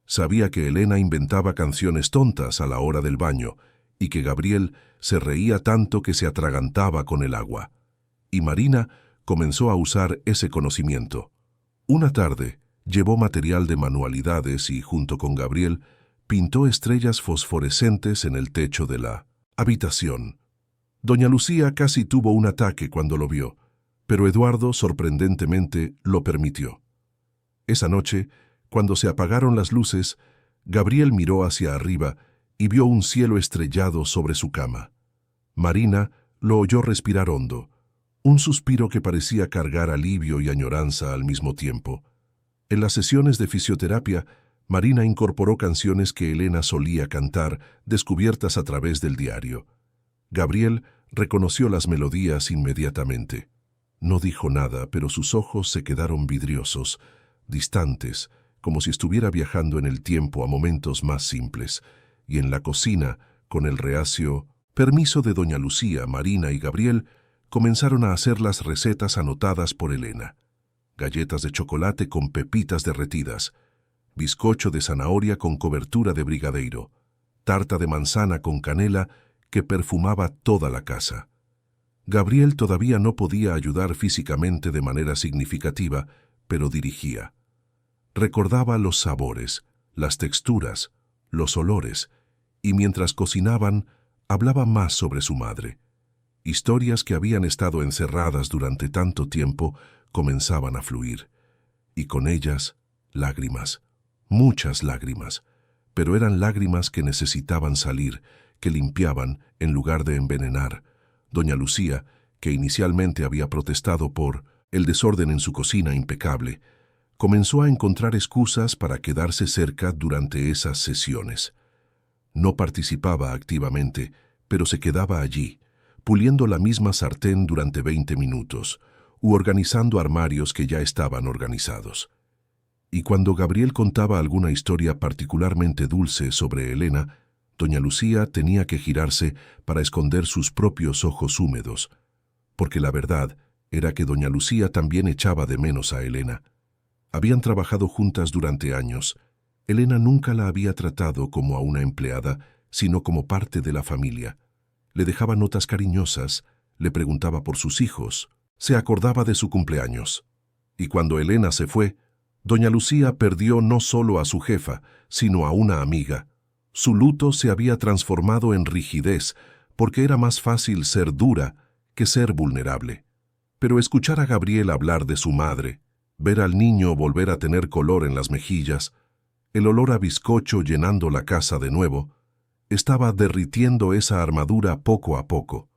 Sabía que Elena inventaba canciones tontas a la hora del baño y que Gabriel se reía tanto que se atragantaba con el agua. Y Marina comenzó a usar ese conocimiento. Una tarde, llevó material de manualidades y, junto con Gabriel, pintó estrellas fosforescentes en el techo de la habitación. Doña Lucía casi tuvo un ataque cuando lo vio, pero Eduardo, sorprendentemente, lo permitió. Esa noche, cuando se apagaron las luces, Gabriel miró hacia arriba y vio un cielo estrellado sobre su cama. Marina lo oyó respirar hondo, un suspiro que parecía cargar alivio y añoranza al mismo tiempo. En las sesiones de fisioterapia, Marina incorporó canciones que Elena solía cantar, descubiertas a través del diario. Gabriel reconoció las melodías inmediatamente. No dijo nada, pero sus ojos se quedaron vidriosos, distantes, como si estuviera viajando en el tiempo a momentos más simples, y en la cocina, con el reacio permiso de doña Lucía, Marina y Gabriel, comenzaron a hacer las recetas anotadas por Elena. Galletas de chocolate con pepitas derretidas, bizcocho de zanahoria con cobertura de brigadeiro, tarta de manzana con canela que perfumaba toda la casa. Gabriel todavía no podía ayudar físicamente de manera significativa, pero dirigía. Recordaba los sabores, las texturas, los olores, y mientras cocinaban, hablaba más sobre su madre. Historias que habían estado encerradas durante tanto tiempo comenzaban a fluir, y con ellas lágrimas, muchas lágrimas, pero eran lágrimas que necesitaban salir, que limpiaban en lugar de envenenar. Doña Lucía, que inicialmente había protestado por el desorden en su cocina impecable, comenzó a encontrar excusas para quedarse cerca durante esas sesiones. No participaba activamente, pero se quedaba allí, puliendo la misma sartén durante 20 minutos, u organizando armarios que ya estaban organizados. Y cuando Gabriel contaba alguna historia particularmente dulce sobre Elena, doña Lucía tenía que girarse para esconder sus propios ojos húmedos, porque la verdad era que doña Lucía también echaba de menos a Elena. Habían trabajado juntas durante años. Elena nunca la había tratado como a una empleada, sino como parte de la familia. Le dejaba notas cariñosas, le preguntaba por sus hijos, se acordaba de su cumpleaños. Y cuando Elena se fue, doña Lucía perdió no solo a su jefa, sino a una amiga. Su luto se había transformado en rigidez, porque era más fácil ser dura que ser vulnerable. Pero escuchar a Gabriel hablar de su madre, ver al niño volver a tener color en las mejillas, el olor a bizcocho llenando la casa de nuevo, estaba derritiendo esa armadura poco a poco.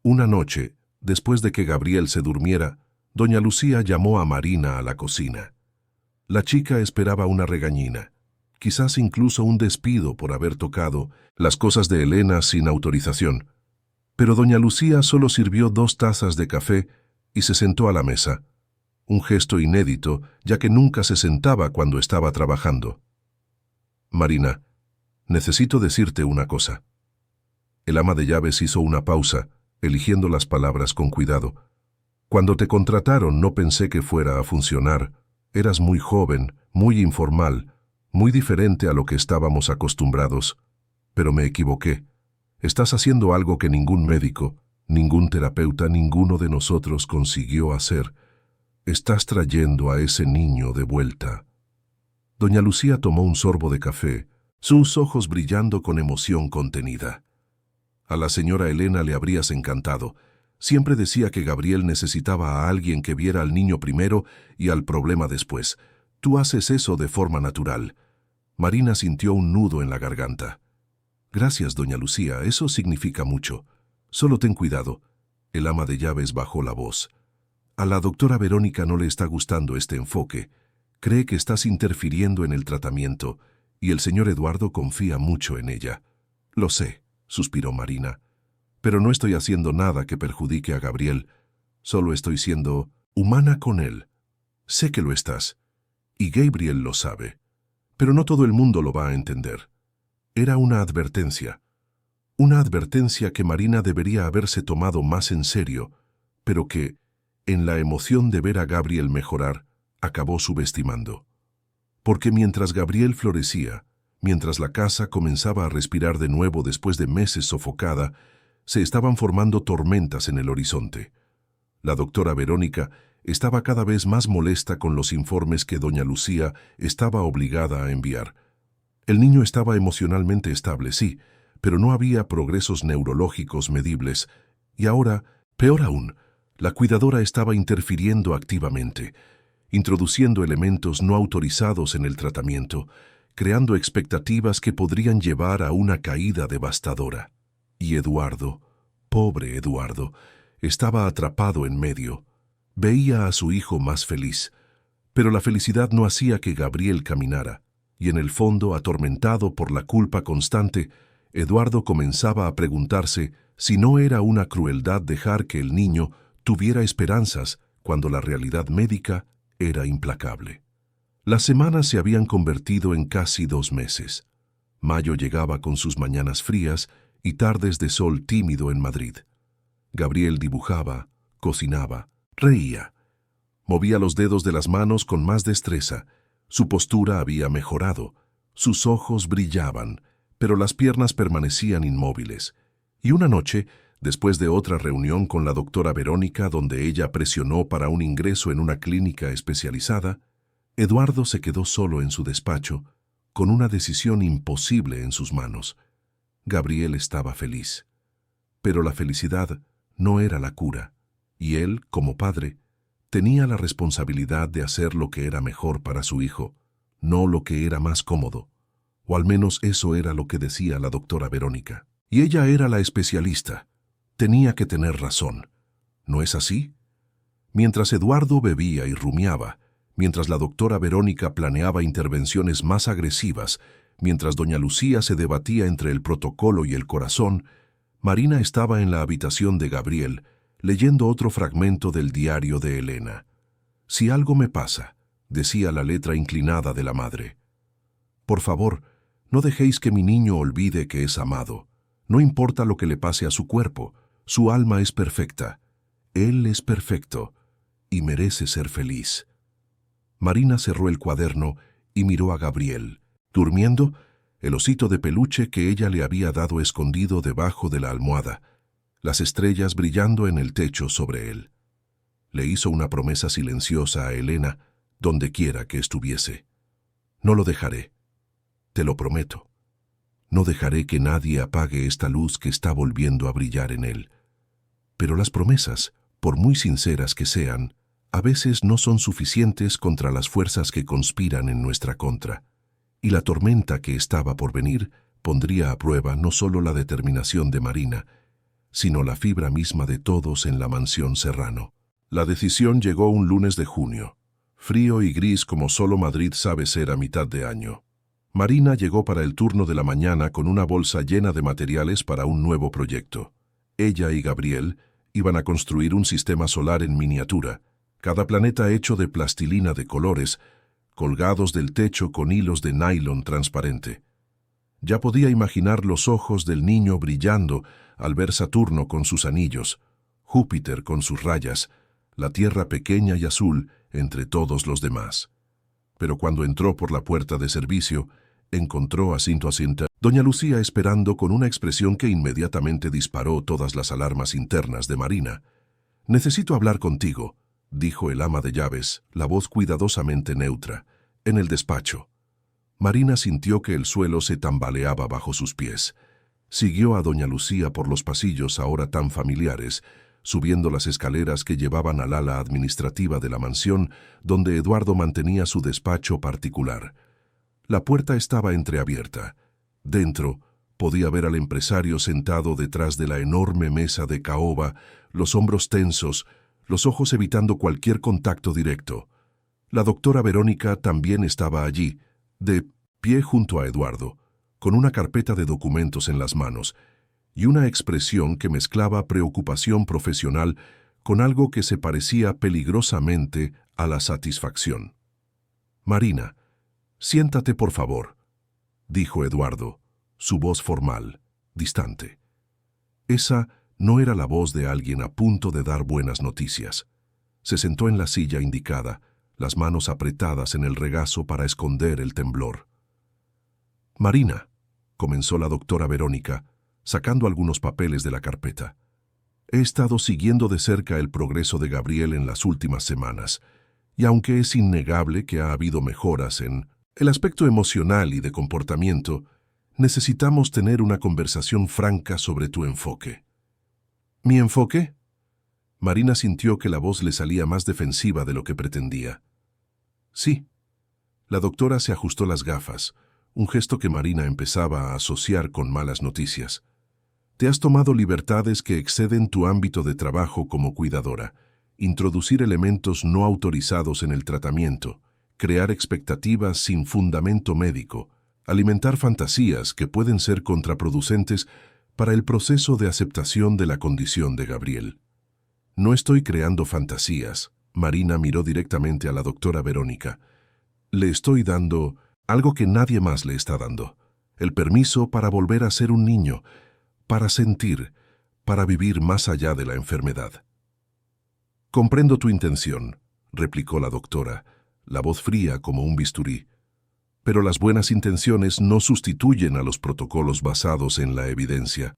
Una noche, después de que Gabriel se durmiera, doña Lucía llamó a Marina a la cocina. La chica esperaba una regañina, quizás incluso un despido por haber tocado las cosas de Elena sin autorización. Pero doña Lucía solo sirvió 2 tazas de café y se sentó a la mesa, un gesto inédito, ya que nunca se sentaba cuando estaba trabajando. Marina, necesito decirte una cosa. El ama de llaves hizo una pausa, eligiendo las palabras con cuidado. Cuando te contrataron no pensé que fuera a funcionar. Eras muy joven, muy informal, muy diferente a lo que estábamos acostumbrados. Pero me equivoqué. Estás haciendo algo que ningún médico, ningún terapeuta, ninguno de nosotros consiguió hacer. Estás trayendo a ese niño de vuelta. Doña Lucía tomó un sorbo de café, sus ojos brillando con emoción contenida. A la señora Elena le habrías encantado. Siempre decía que Gabriel necesitaba a alguien que viera al niño primero y al problema después. Tú haces eso de forma natural. Marina sintió un nudo en la garganta. Gracias, doña Lucía, eso significa mucho. Solo ten cuidado. El ama de llaves bajó la voz. A la doctora Verónica no le está gustando este enfoque. Cree que estás interfiriendo en el tratamiento, y el señor Eduardo confía mucho en ella. Lo sé, suspiró Marina, pero no estoy haciendo nada que perjudique a Gabriel. Solo estoy siendo humana con él. Sé que lo estás, y Gabriel lo sabe, pero no todo el mundo lo va a entender. Era una advertencia que Marina debería haberse tomado más en serio, pero que, en la emoción de ver a Gabriel mejorar, acabó subestimando. Porque mientras Gabriel florecía, mientras la casa comenzaba a respirar de nuevo después de meses sofocada, se estaban formando tormentas en el horizonte. La doctora Verónica estaba cada vez más molesta con los informes que doña Lucía estaba obligada a enviar. El niño estaba emocionalmente estable, sí, pero no había progresos neurológicos medibles, y ahora, peor aún, la cuidadora estaba interfiriendo activamente, introduciendo elementos no autorizados en el tratamiento, creando expectativas que podrían llevar a una caída devastadora. Y Eduardo, pobre Eduardo, estaba atrapado en medio. Veía a su hijo más feliz, pero la felicidad no hacía que Gabriel caminara, y en el fondo, atormentado por la culpa constante, Eduardo comenzaba a preguntarse si no era una crueldad dejar que el niño tuviera esperanzas cuando la realidad médica era implacable. Las semanas se habían convertido en casi 2 meses. Mayo llegaba con sus mañanas frías y tardes de sol tímido en Madrid. Gabriel dibujaba, cocinaba, reía. Movía los dedos de las manos con más destreza. Su postura había mejorado. Sus ojos brillaban, pero las piernas permanecían inmóviles. Y una noche, después de otra reunión con la doctora Verónica donde ella presionó para un ingreso en una clínica especializada, Eduardo se quedó solo en su despacho, con una decisión imposible en sus manos. Gabriel estaba feliz. Pero la felicidad no era la cura, y él, como padre, tenía la responsabilidad de hacer lo que era mejor para su hijo, no lo que era más cómodo. O al menos eso era lo que decía la doctora Verónica. Y ella era la especialista. Tenía que tener razón. ¿No es así? Mientras Eduardo bebía y rumiaba, mientras la doctora Verónica planeaba intervenciones más agresivas, mientras doña Lucía se debatía entre el protocolo y el corazón, Marina estaba en la habitación de Gabriel, leyendo otro fragmento del diario de Elena. «Si algo me pasa», decía la letra inclinada de la madre. «Por favor, no dejéis que mi niño olvide que es amado. No importa lo que le pase a su cuerpo, su alma es perfecta. Él es perfecto y merece ser feliz». Marina cerró el cuaderno y miró a Gabriel, durmiendo, el osito de peluche que ella le había dado escondido debajo de la almohada, las estrellas brillando en el techo sobre él. Le hizo una promesa silenciosa a Elena, donde quiera que estuviese. «No lo dejaré, te lo prometo. No dejaré que nadie apague esta luz que está volviendo a brillar en él». Pero las promesas, por muy sinceras que sean, a veces no son suficientes contra las fuerzas que conspiran en nuestra contra, y la tormenta que estaba por venir pondría a prueba no solo la determinación de Marina, sino la fibra misma de todos en la mansión Serrano. La decisión llegó un lunes de junio, frío y gris como solo Madrid sabe ser a mitad de año. Marina llegó para el turno de la mañana con una bolsa llena de materiales para un nuevo proyecto. Ella y Gabriel iban a construir un sistema solar en miniatura, cada planeta hecho de plastilina de colores, colgados del techo con hilos de nylon transparente. Ya podía imaginar los ojos del niño brillando al ver Saturno con sus anillos, Júpiter con sus rayas, la Tierra pequeña y azul entre todos los demás. Pero cuando entró por la puerta de servicio, encontró a cinto doña Lucía esperando con una expresión que inmediatamente disparó todas las alarmas internas de Marina. «Necesito hablar contigo», dijo el ama de llaves, la voz cuidadosamente neutra, en el despacho. Marina sintió que el suelo se tambaleaba bajo sus pies. Siguió a doña Lucía por los pasillos ahora tan familiares, subiendo las escaleras que llevaban al ala administrativa de la mansión, donde Eduardo mantenía su despacho particular. La puerta estaba entreabierta. Dentro, podía ver al empresario sentado detrás de la enorme mesa de caoba, los hombros tensos, los ojos evitando cualquier contacto directo. La doctora Verónica también estaba allí, de pie junto a Eduardo, con una carpeta de documentos en las manos, y una expresión que mezclaba preocupación profesional con algo que se parecía peligrosamente a la satisfacción. «Marina, siéntate por favor», dijo Eduardo, su voz formal, distante. Esa no era la voz de alguien a punto de dar buenas noticias. Se sentó en la silla indicada, las manos apretadas en el regazo para esconder el temblor. «Marina», comenzó la doctora Verónica, sacando algunos papeles de la carpeta. «He estado siguiendo de cerca el progreso de Gabriel en las últimas semanas, y aunque es innegable que ha habido mejoras en el aspecto emocional y de comportamiento, necesitamos tener una conversación franca sobre tu enfoque». «¿Mi enfoque?» Marina sintió que la voz le salía más defensiva de lo que pretendía. «Sí». La doctora se ajustó las gafas, un gesto que Marina empezaba a asociar con malas noticias. «Te has tomado libertades que exceden tu ámbito de trabajo como cuidadora, introducir elementos no autorizados en el tratamiento, crear expectativas sin fundamento médico, alimentar fantasías que pueden ser contraproducentes para el proceso de aceptación de la condición de Gabriel». «No estoy creando fantasías», Marina miró directamente a la doctora Verónica. «Le estoy dando algo que nadie más le está dando, el permiso para volver a ser un niño, para sentir, para vivir más allá de la enfermedad». «Comprendo tu intención», replicó la doctora, la voz fría como un bisturí. «Pero las buenas intenciones no sustituyen a los protocolos basados en la evidencia.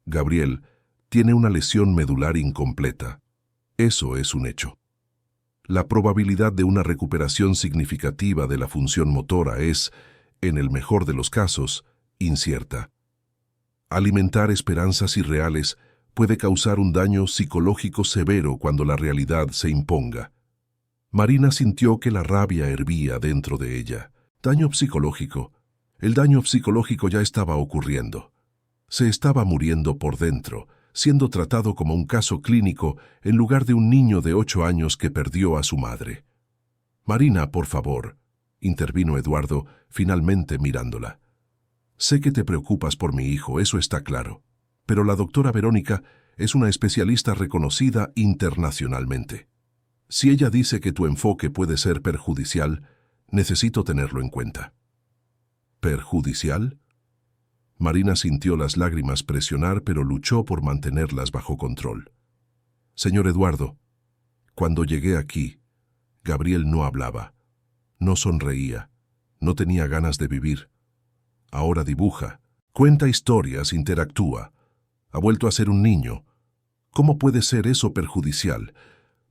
Gabriel tiene una lesión medular incompleta. Eso es un hecho. La probabilidad de una recuperación significativa de la función motora es, en el mejor de los casos, incierta. Alimentar esperanzas irreales puede causar un daño psicológico severo cuando la realidad se imponga. Marina sintió que la rabia hervía dentro de ella. Daño psicológico. El daño psicológico ya estaba ocurriendo. Se estaba muriendo por dentro, siendo tratado como un caso clínico en lugar de un niño de 8 años que perdió a su madre. «Marina, por favor», intervino Eduardo, finalmente mirándola. «Sé que te preocupas por mi hijo, eso está claro. Pero la doctora Verónica es una especialista reconocida internacionalmente. Si ella dice que tu enfoque puede ser perjudicial, necesito tenerlo en cuenta». ¿Perjudicial? Marina sintió las lágrimas presionar, pero luchó por mantenerlas bajo control. «Señor Eduardo, cuando llegué aquí, Gabriel no hablaba, no sonreía, no tenía ganas de vivir. Ahora dibuja, cuenta historias, interactúa. Ha vuelto a ser un niño. ¿Cómo puede ser eso perjudicial?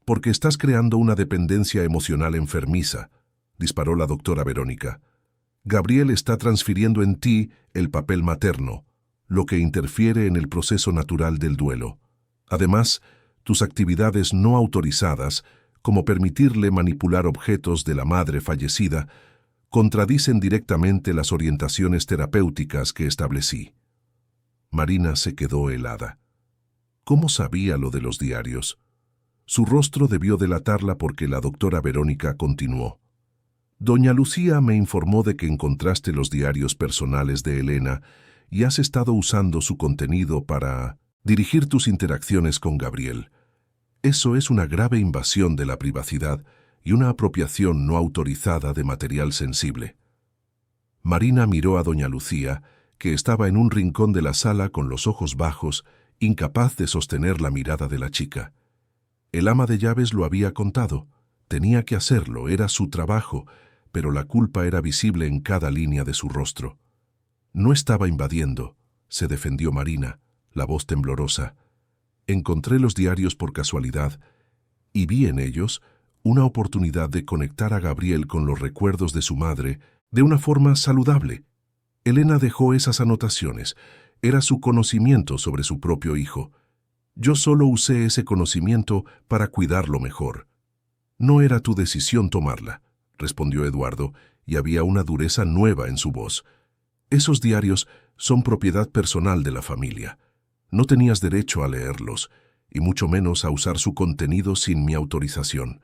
Porque estás creando una dependencia emocional enfermiza», disparó la doctora Verónica. «Gabriel está transfiriendo en ti el papel materno, lo que interfiere en el proceso natural del duelo. Además, tus actividades no autorizadas, como permitirle manipular objetos de la madre fallecida, contradicen directamente las orientaciones terapéuticas que establecí». Marina se quedó helada. ¿Cómo sabía lo de los diarios? Su rostro debió delatarla porque la doctora Verónica continuó. «Doña Lucía me informó de que encontraste los diarios personales de Elena y has estado usando su contenido para dirigir tus interacciones con Gabriel. Eso es una grave invasión de la privacidad y una apropiación no autorizada de material sensible». Marina miró a doña Lucía, que estaba en un rincón de la sala con los ojos bajos, incapaz de sostener la mirada de la chica. El ama de llaves lo había contado. Tenía que hacerlo, era su trabajo, pero la culpa era visible en cada línea de su rostro. «No estaba invadiendo», se defendió Marina, la voz temblorosa. «Encontré los diarios por casualidad y vi en ellos una oportunidad de conectar a Gabriel con los recuerdos de su madre de una forma saludable. Elena dejó esas anotaciones. Era su conocimiento sobre su propio hijo. Yo solo usé ese conocimiento para cuidarlo mejor». «No era tu decisión tomarla», respondió Eduardo, y había una dureza nueva en su voz. «Esos diarios son propiedad personal de la familia. No tenías derecho a leerlos, y mucho menos a usar su contenido sin mi autorización».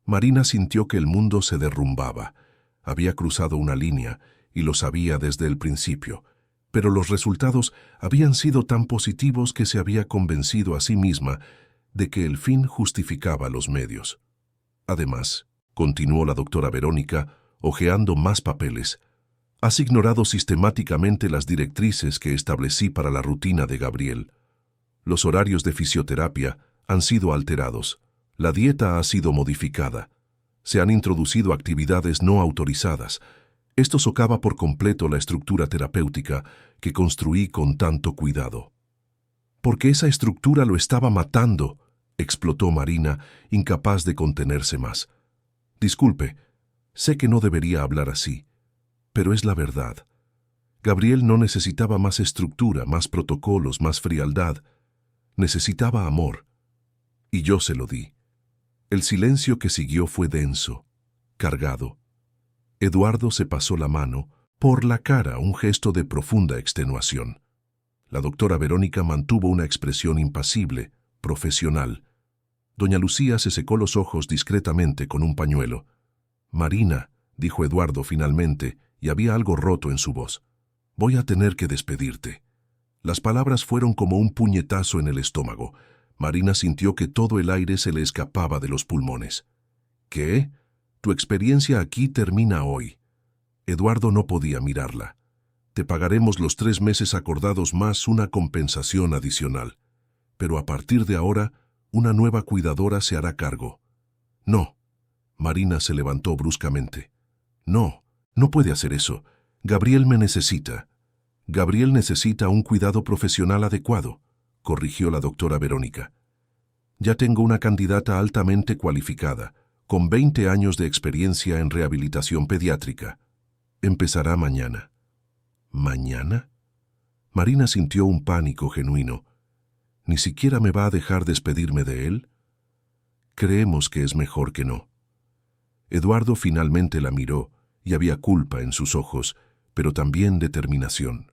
Marina sintió que el mundo se derrumbaba. Había cruzado una línea, y lo sabía desde el principio, pero los resultados habían sido tan positivos que se había convencido a sí misma de que el fin justificaba los medios. «Además», continuó la doctora Verónica, hojeando más papeles, «has ignorado sistemáticamente las directrices que establecí para la rutina de Gabriel. Los horarios de fisioterapia han sido alterados, la dieta ha sido modificada, se han introducido actividades no autorizadas. Esto socava por completo la estructura terapéutica que construí con tanto cuidado». «Porque esa estructura lo estaba matando», explotó Marina, incapaz de contenerse más. «Disculpe, sé que no debería hablar así, pero es la verdad. Gabriel no necesitaba más estructura, más protocolos, más frialdad. Necesitaba amor. Y yo se lo di». El silencio que siguió fue denso, cargado. Eduardo se pasó la mano por la cara, un gesto de profunda extenuación. La doctora Verónica mantuvo una expresión impasible, profesional. Doña Lucía se secó los ojos discretamente con un pañuelo. «Marina», dijo Eduardo finalmente, y había algo roto en su voz, «voy a tener que despedirte». Las palabras fueron como un puñetazo en el estómago. Marina sintió que todo el aire se le escapaba de los pulmones. «¿Qué? Tu experiencia aquí termina hoy». Eduardo no podía mirarla. «Te pagaremos los 3 meses acordados más una compensación adicional. Pero a partir de ahora, una nueva cuidadora se hará cargo». «No». Marina se levantó bruscamente. «No, no puede hacer eso. Gabriel me necesita». «Gabriel necesita un cuidado profesional adecuado», corrigió la doctora Verónica. «Ya tengo una candidata altamente cualificada, con 20 años de experiencia en rehabilitación pediátrica. Empezará mañana». «¿Mañana?». Marina sintió un pánico genuino. ¿Ni siquiera me va a dejar despedirme de él? Creemos que es mejor que no. Eduardo finalmente la miró y había culpa en sus ojos, pero también determinación.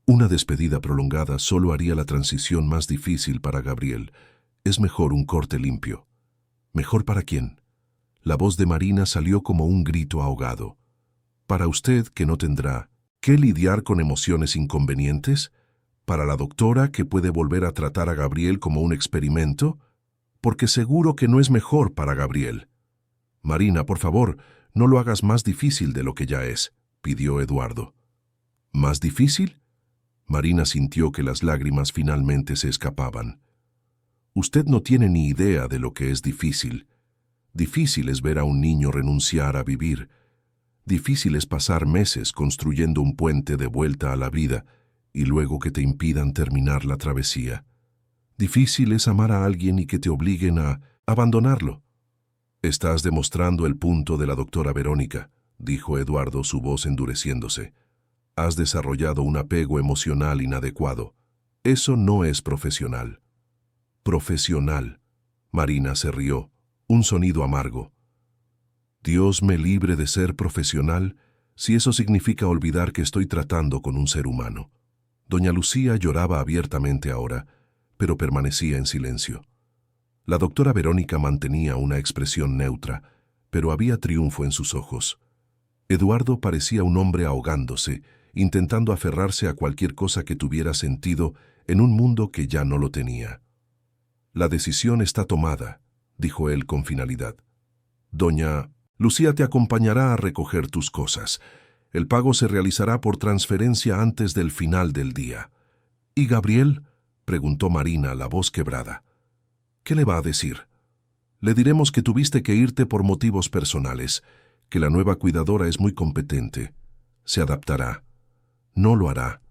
Una despedida prolongada solo haría la transición más difícil para Gabriel. Es mejor un corte limpio. ¿Mejor para quién? La voz de Marina salió como un grito ahogado. ¿Para usted, que no tendrá que lidiar con emociones inconvenientes? ¿Para la doctora, que puede volver a tratar a Gabriel como un experimento? Porque seguro que no es mejor para Gabriel. Marina, por favor, no lo hagas más difícil de lo que ya es, pidió Eduardo. ¿Más difícil? Marina sintió que las lágrimas finalmente se escapaban. Usted no tiene ni idea de lo que es difícil. Difícil es ver a un niño renunciar a vivir. Difícil es pasar meses construyendo un puente de vuelta a la vida y luego que te impidan terminar la travesía. Difícil es amar a alguien y que te obliguen a abandonarlo. Estás demostrando el punto de la doctora Verónica, dijo Eduardo, su voz endureciéndose. Has desarrollado un apego emocional inadecuado. Eso no es profesional. Profesional. Marina se rió, un sonido amargo. Dios me libre de ser profesional si eso significa olvidar que estoy tratando con un ser humano. Doña Lucía lloraba abiertamente ahora, pero permanecía en silencio. La doctora Verónica mantenía una expresión neutra, pero había triunfo en sus ojos. Eduardo parecía un hombre ahogándose, intentando aferrarse a cualquier cosa que tuviera sentido en un mundo que ya no lo tenía. La decisión está tomada, dijo él con finalidad. Doña Lucía te acompañará a recoger tus cosas. El pago se realizará por transferencia antes del final del día. ¿Y Gabriel? Preguntó Marina, la voz quebrada. ¿Qué le va a decir? Le diremos que tuviste que irte por motivos personales, que la nueva cuidadora es muy competente. Se adaptará. No lo hará.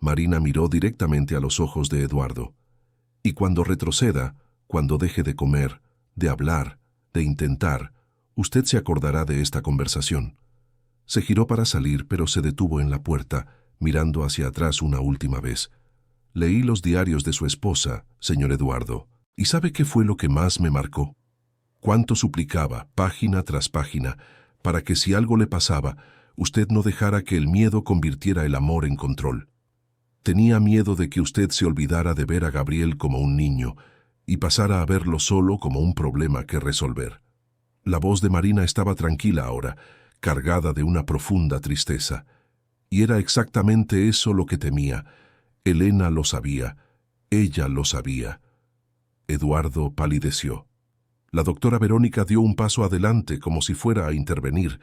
Marina miró directamente a los ojos de Eduardo. Y cuando retroceda, cuando deje de comer, de hablar, de intentar, usted se acordará de esta conversación. Se giró para salir, pero se detuvo en la puerta, mirando hacia atrás una última vez. Leí los diarios de su esposa, señor Eduardo, ¿y sabe qué fue lo que más me marcó? Cuánto suplicaba, página tras página, para que si algo le pasaba, usted no dejara que el miedo convirtiera el amor en control. Tenía miedo de que usted se olvidara de ver a Gabriel como un niño y pasara a verlo solo como un problema que resolver. La voz de Marina estaba tranquila ahora, cargada de una profunda tristeza. Y era exactamente eso lo que temía. Elena lo sabía. Ella lo sabía. Eduardo palideció. La doctora Verónica dio un paso adelante como si fuera a intervenir,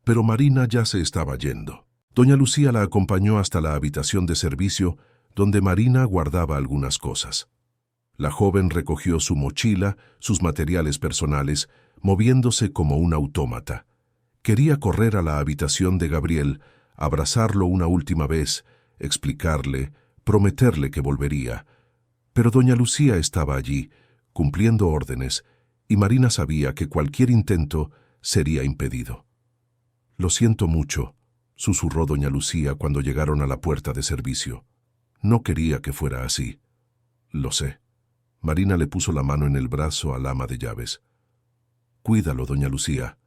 pero Marina ya se estaba yendo. Doña Lucía la acompañó hasta la habitación de servicio, donde Marina guardaba algunas cosas. La joven recogió su mochila, sus materiales personales, moviéndose como un autómata. Quería correr a la habitación de Gabriel, abrazarlo una última vez, explicarle, prometerle que volvería. Pero doña Lucía estaba allí, cumpliendo órdenes, y Marina sabía que cualquier intento sería impedido. «Lo siento mucho», susurró doña Lucía cuando llegaron a la puerta de servicio. «No quería que fuera así». «Lo sé». Marina le puso la mano en el brazo al ama de llaves. «Cuídalo, doña Lucía.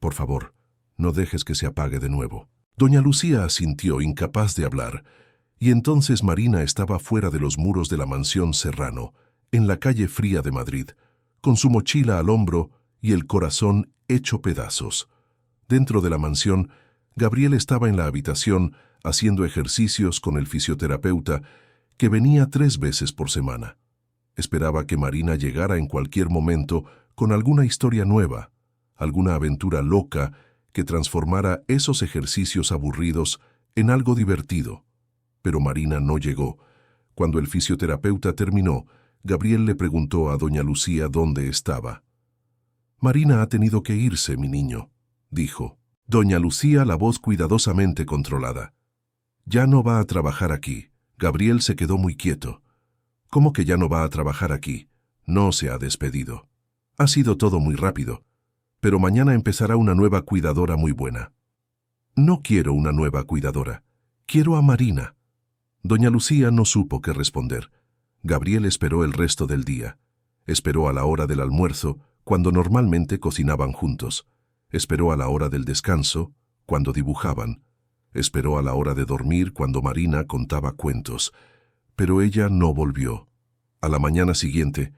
Por favor, no dejes que se apague de nuevo». Doña Lucía asintió, incapaz de hablar, y entonces Marina estaba fuera de los muros de la mansión Serrano, en la calle fría de Madrid, con su mochila al hombro y el corazón hecho pedazos. Dentro de la mansión, Gabriel estaba en la habitación haciendo ejercicios con el fisioterapeuta, que venía 3 veces por semana. Esperaba que Marina llegara en cualquier momento con alguna historia nueva, alguna aventura loca que transformara esos ejercicios aburridos en algo divertido. Pero Marina no llegó. Cuando el fisioterapeuta terminó, Gabriel le preguntó a doña Lucía dónde estaba. «Marina ha tenido que irse, mi niño», dijo. Doña Lucía, la voz cuidadosamente controlada. «Ya no va a trabajar aquí». Gabriel se quedó muy quieto. «¿Cómo que ya no va a trabajar aquí? No se ha despedido. Ha sido todo muy rápido. Pero mañana empezará una nueva cuidadora muy buena». «No quiero una nueva cuidadora. Quiero a Marina». Doña Lucía no supo qué responder. Gabriel esperó el resto del día. Esperó a la hora del almuerzo, cuando normalmente cocinaban juntos. Esperó a la hora del descanso, cuando dibujaban. Esperó a la hora de dormir, cuando Marina contaba cuentos. Pero ella no volvió. A la mañana siguiente,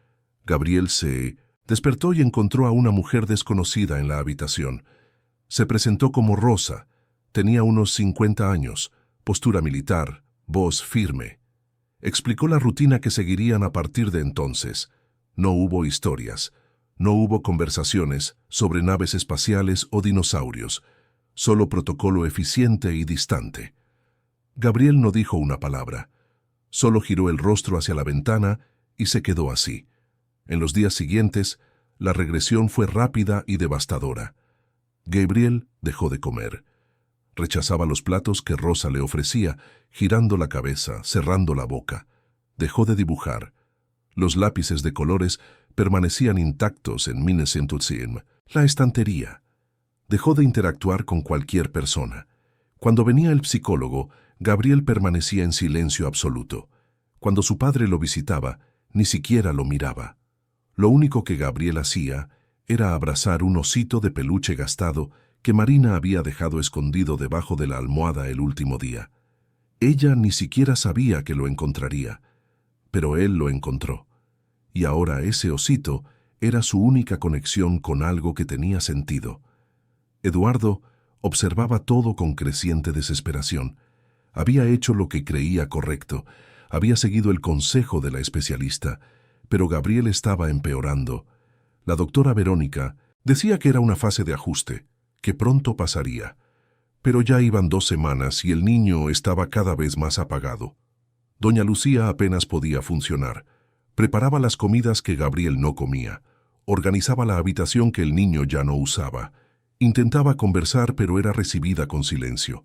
Gabriel se despertó y encontró a una mujer desconocida en la habitación. Se presentó como Rosa. Tenía unos 50 años, postura militar, voz firme. Explicó la rutina que seguirían a partir de entonces. No hubo historias, no hubo conversaciones sobre naves espaciales o dinosaurios, solo protocolo eficiente y distante. Gabriel no dijo una palabra, solo giró el rostro hacia la ventana y se quedó así. En los días siguientes, la regresión fue rápida y devastadora. Gabriel dejó de comer. Rechazaba los platos que Rosa le ofrecía, girando la cabeza, cerrando la boca. Dejó de dibujar. Los lápices de colores permanecían intactos en Minnesentutzim, la estantería. Dejó de interactuar con cualquier persona. Cuando venía el psicólogo, Gabriel permanecía en silencio absoluto. Cuando su padre lo visitaba, ni siquiera lo miraba. Lo único que Gabriel hacía era abrazar un osito de peluche gastado que Marina había dejado escondido debajo de la almohada el último día. Ella ni siquiera sabía que lo encontraría, pero él lo encontró. Y ahora ese osito era su única conexión con algo que tenía sentido. Eduardo observaba todo con creciente desesperación. Había hecho lo que creía correcto, había seguido el consejo de la especialista, pero Gabriel estaba empeorando. La doctora Verónica decía que era una fase de ajuste, que pronto pasaría. Pero ya iban 2 semanas y el niño estaba cada vez más apagado. Doña Lucía apenas podía funcionar. Preparaba las comidas que Gabriel no comía. Organizaba la habitación que el niño ya no usaba. Intentaba conversar, pero era recibida con silencio.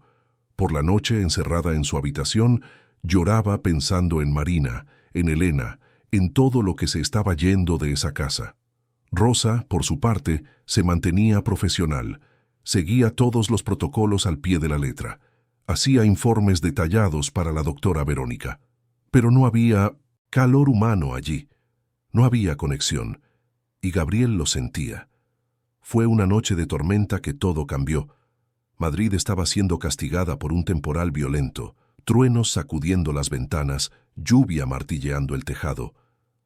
Por la noche, encerrada en su habitación, lloraba pensando en Marina, en Elena, en todo lo que se estaba yendo de esa casa. Rosa, por su parte, se mantenía profesional. Seguía todos los protocolos al pie de la letra. Hacía informes detallados para la doctora Verónica. Pero no había calor humano allí. No había conexión. Y Gabriel lo sentía. Fue una noche de tormenta que todo cambió. Madrid estaba siendo castigada por un temporal violento, truenos sacudiendo las ventanas, lluvia martilleando el tejado.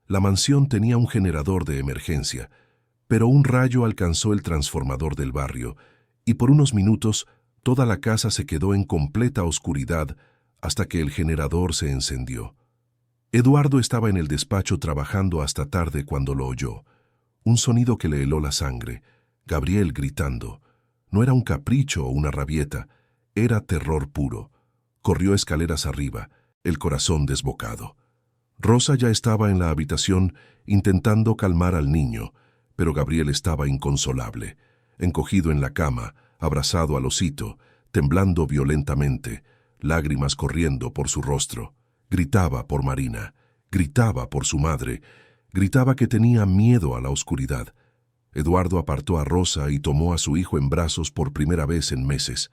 La mansión tenía un generador de emergencia, pero un rayo alcanzó el transformador del barrio, y por unos minutos toda la casa se quedó en completa oscuridad hasta que el generador se encendió. Eduardo estaba en el despacho trabajando hasta tarde cuando lo oyó. Un sonido que le heló la sangre. Gabriel gritando. No era un capricho o una rabieta, era terror puro. Corrió escaleras arriba, el corazón desbocado. Rosa ya estaba en la habitación intentando calmar al niño, pero Gabriel estaba inconsolable, encogido en la cama, abrazado al osito, temblando violentamente, lágrimas corriendo por su rostro. Gritaba por Marina, gritaba por su madre, gritaba que tenía miedo a la oscuridad. Eduardo apartó a Rosa y tomó a su hijo en brazos por primera vez en meses.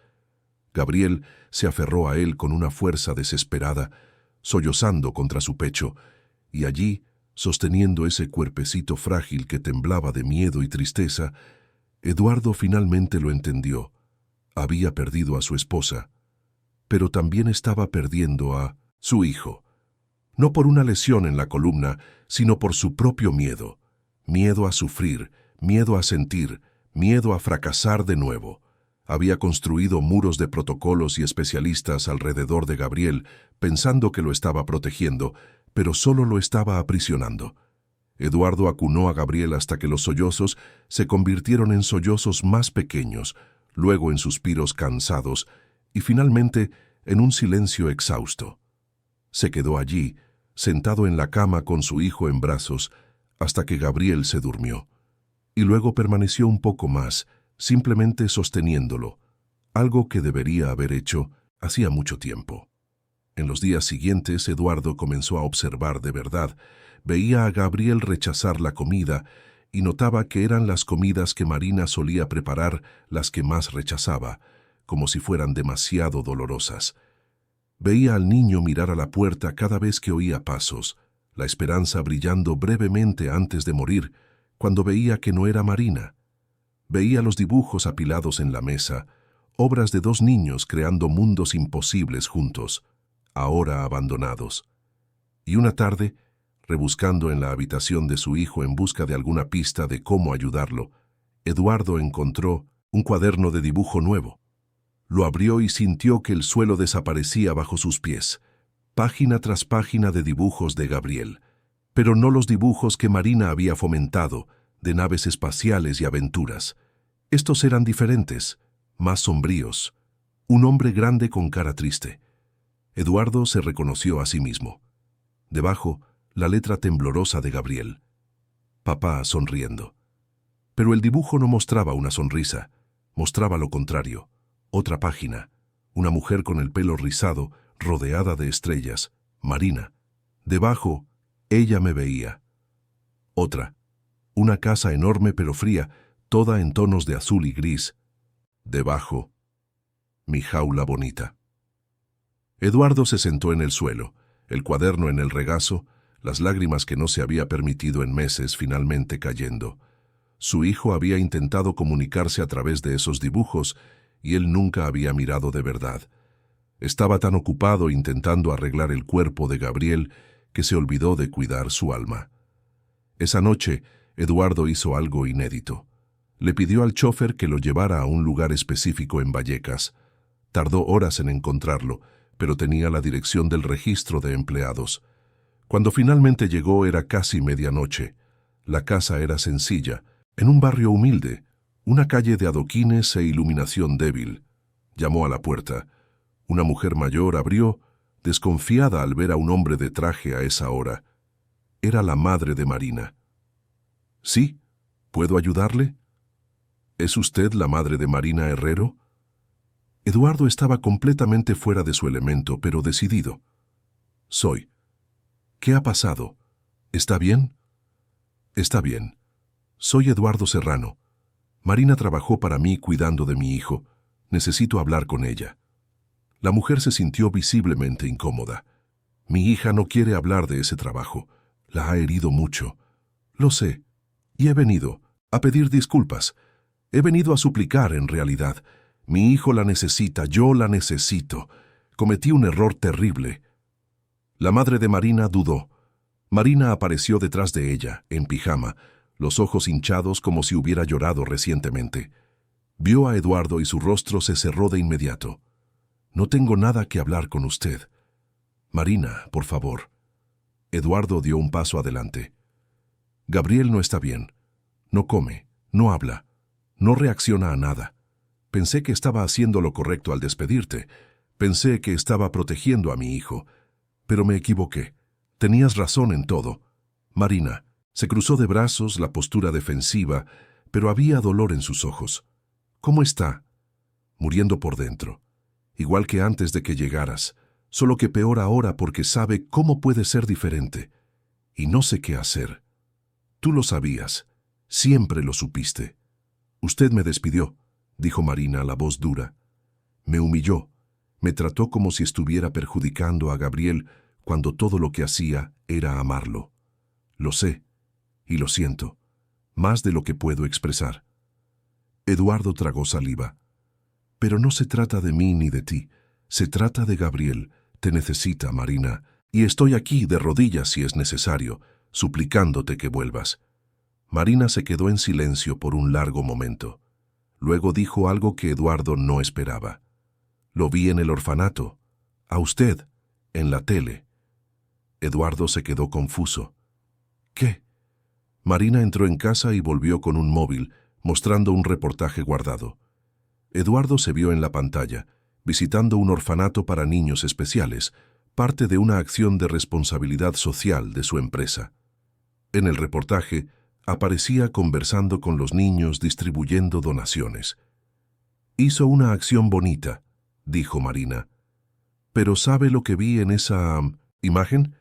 Gabriel se aferró a él con una fuerza desesperada, sollozando contra su pecho, y allí, sosteniendo ese cuerpecito frágil que temblaba de miedo y tristeza, Eduardo finalmente lo entendió. Había perdido a su esposa, pero también estaba perdiendo a su hijo. No por una lesión en la columna, sino por su propio miedo. Miedo a sufrir, miedo a sentir, miedo a fracasar de nuevo. Había construido muros de protocolos y especialistas alrededor de Gabriel, pensando que lo estaba protegiendo, pero solo lo estaba aprisionando. Eduardo acunó a Gabriel hasta que los sollozos se convirtieron en sollozos más pequeños, luego en suspiros cansados y finalmente en un silencio exhausto. Se quedó allí, sentado en la cama con su hijo en brazos, hasta que Gabriel se durmió. Y luego permaneció un poco más, simplemente sosteniéndolo, algo que debería haber hecho hacía mucho tiempo. En los días siguientes, Eduardo comenzó a observar de verdad. Veía a Gabriel rechazar la comida y notaba que eran las comidas que Marina solía preparar las que más rechazaba, como si fueran demasiado dolorosas. Veía al niño mirar a la puerta cada vez que oía pasos, la esperanza brillando brevemente antes de morir, cuando veía que no era Marina. Veía los dibujos apilados en la mesa, obras de dos niños creando mundos imposibles juntos, ahora abandonados. Y una tarde, rebuscando en la habitación de su hijo en busca de alguna pista de cómo ayudarlo, Eduardo encontró un cuaderno de dibujo nuevo. Lo abrió y sintió que el suelo desaparecía bajo sus pies, página tras página de dibujos de Gabriel, pero no los dibujos que Marina había fomentado, de naves espaciales y aventuras. Estos eran diferentes, más sombríos. Un hombre grande con cara triste. Eduardo se reconoció a sí mismo. Debajo, la letra temblorosa de Gabriel. Papá sonriendo. Pero el dibujo no mostraba una sonrisa, mostraba lo contrario. Otra página, una mujer con el pelo rizado, rodeada de estrellas, Marina. Debajo, ella me veía. Otra, una casa enorme pero fría, toda en tonos de azul y gris. Debajo, mi jaula bonita. Eduardo se sentó en el suelo, el cuaderno en el regazo, las lágrimas que no se había permitido en meses finalmente cayendo. Su hijo había intentado comunicarse a través de esos dibujos y él nunca había mirado de verdad. Estaba tan ocupado intentando arreglar el cuerpo de Gabriel que se olvidó de cuidar su alma. Esa noche, Eduardo hizo algo inédito. Le pidió al chofer que lo llevara a un lugar específico en Vallecas. Tardó horas en encontrarlo, pero tenía la dirección del registro de empleados. Cuando finalmente llegó era casi medianoche. La casa era sencilla, en un barrio humilde, una calle de adoquines e iluminación débil. Llamó a la puerta. Una mujer mayor abrió, desconfiada al ver a un hombre de traje a esa hora. Era la madre de Marina. «¿Sí? ¿Puedo ayudarle?» «¿Es usted la madre de Marina Herrero?» Eduardo estaba completamente fuera de su elemento, pero decidido. «Soy». «¿Qué ha pasado? ¿Está bien?» «Está bien. Soy Eduardo Serrano. Marina trabajó para mí cuidando de mi hijo. Necesito hablar con ella». La mujer se sintió visiblemente incómoda. «Mi hija no quiere hablar de ese trabajo. La ha herido mucho. Lo sé. Y he venido a pedir disculpas. He venido a suplicar, en realidad. Mi hijo la necesita, yo la necesito. Cometí un error terrible». La madre de Marina dudó. Marina apareció detrás de ella, en pijama, los ojos hinchados como si hubiera llorado recientemente. Vio a Eduardo y su rostro se cerró de inmediato. «No tengo nada que hablar con usted». «Marina, por favor». Eduardo dio un paso adelante. «Gabriel no está bien. No come, no habla, no reacciona a nada. Pensé que estaba haciendo lo correcto al despedirte. Pensé que estaba protegiendo a mi hijo. Pero me equivoqué. Tenías razón en todo». Marina se cruzó de brazos, la postura defensiva, pero había dolor en sus ojos. «¿Cómo está?» «Muriendo por dentro. Igual que antes de que llegaras, solo que peor ahora porque sabe cómo puede ser diferente. Y no sé qué hacer. Tú lo sabías. Siempre lo supiste». «Usted me despidió», dijo Marina, la voz dura. «Me humilló. Me trató como si estuviera perjudicando a Gabriel cuando todo lo que hacía era amarlo. Lo sé, y lo siento, más de lo que puedo expresar». Eduardo tragó saliva. «Pero no se trata de mí ni de ti. Se trata de Gabriel. Te necesita, Marina, y estoy aquí de rodillas si es necesario, suplicándote que vuelvas». Marina se quedó en silencio por un largo momento. Luego dijo algo que Eduardo no esperaba. «Lo vi en el orfanato. A usted, en la tele». Eduardo se quedó confuso. «¿Qué?» Marina entró en casa y volvió con un móvil, mostrando un reportaje guardado. Eduardo se vio en la pantalla, visitando un orfanato para niños especiales, parte de una acción de responsabilidad social de su empresa. En el reportaje, aparecía conversando con los niños distribuyendo donaciones. «Hizo una acción bonita», dijo Marina. «Pero ¿sabe lo que vi en esa imagen?